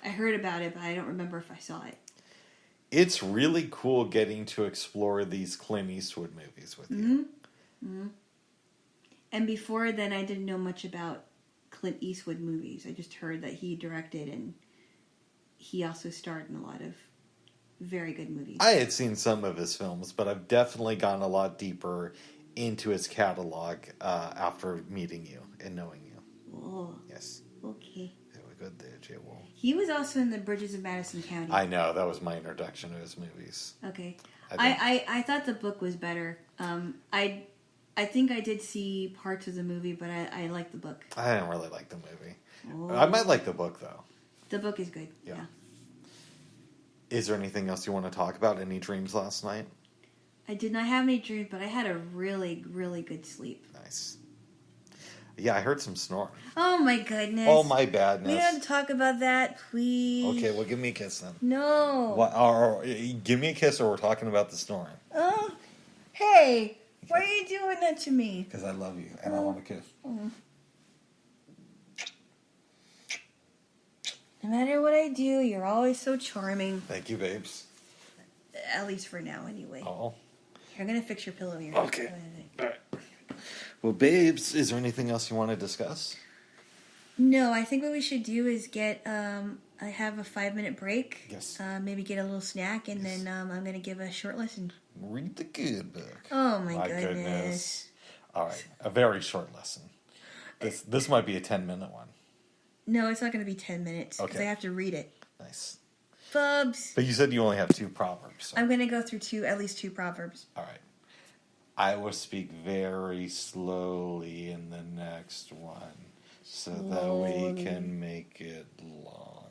I heard about it, but I don't remember if I saw it. It's really cool getting to explore these Clint Eastwood movies with you. Mm-hmm. And before then, I didn't know much about Clint Eastwood movies. I just heard that he directed and he also starred in a lot of very good movies. I had seen some of his films, but I've definitely gone a lot deeper into his catalog after meeting you and knowing you. Oh. Yes. Okay. Very good there, Jaylo. He was also in the Bridges of Madison County. I know, that was my introduction to his movies. Okay. I thought the book was better. I think I did see parts of the movie, but I liked the book. I didn't really like the movie. Oh. I might like the book, though. The book is good. Yeah. Yeah. Is there anything else you want to talk about? Any dreams last night? I did not have any dreams, but I had a really, really good sleep. Nice. Yeah, I heard some snoring. Oh my goodness. Oh my badness. We don't talk about that, please. Okay, well, give me a kiss then. No. Or give me a kiss, or we're talking about the snoring. Oh, hey, why are you doing that to me? Because I love you and I want a kiss. Oh. No matter what I do, you're always so charming. Thank you, babes. At least for now, anyway. Oh. I'm gonna fix your pillow here. Okay. All right. Well, babes, is there anything else you want to discuss? No, I think what we should do is get. I have a 5-minute break. Yes. Maybe get a little snack, and then I'm gonna give a short lesson. Read the good book. Oh my goodness. All right, a very short lesson. This might be a 10-minute one. No, it's not going to be 10 minutes because Okay. I have to read it. Nice. Bubs. But you said you only have 2 proverbs. So. I'm going to go through at least two proverbs. All right. I will speak very slowly in the next one. so that we can make it longer.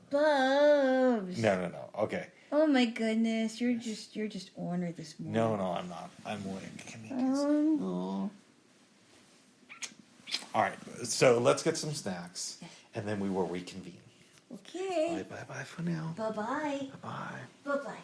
Bubs. No. Okay. Oh my goodness, you're just ornery this morning. No, I'm not. I'm awake. Oh. All right, so let's get some snacks, and then we will reconvene. Okay. Bye for now. Bye-bye. Bye. Bye-bye.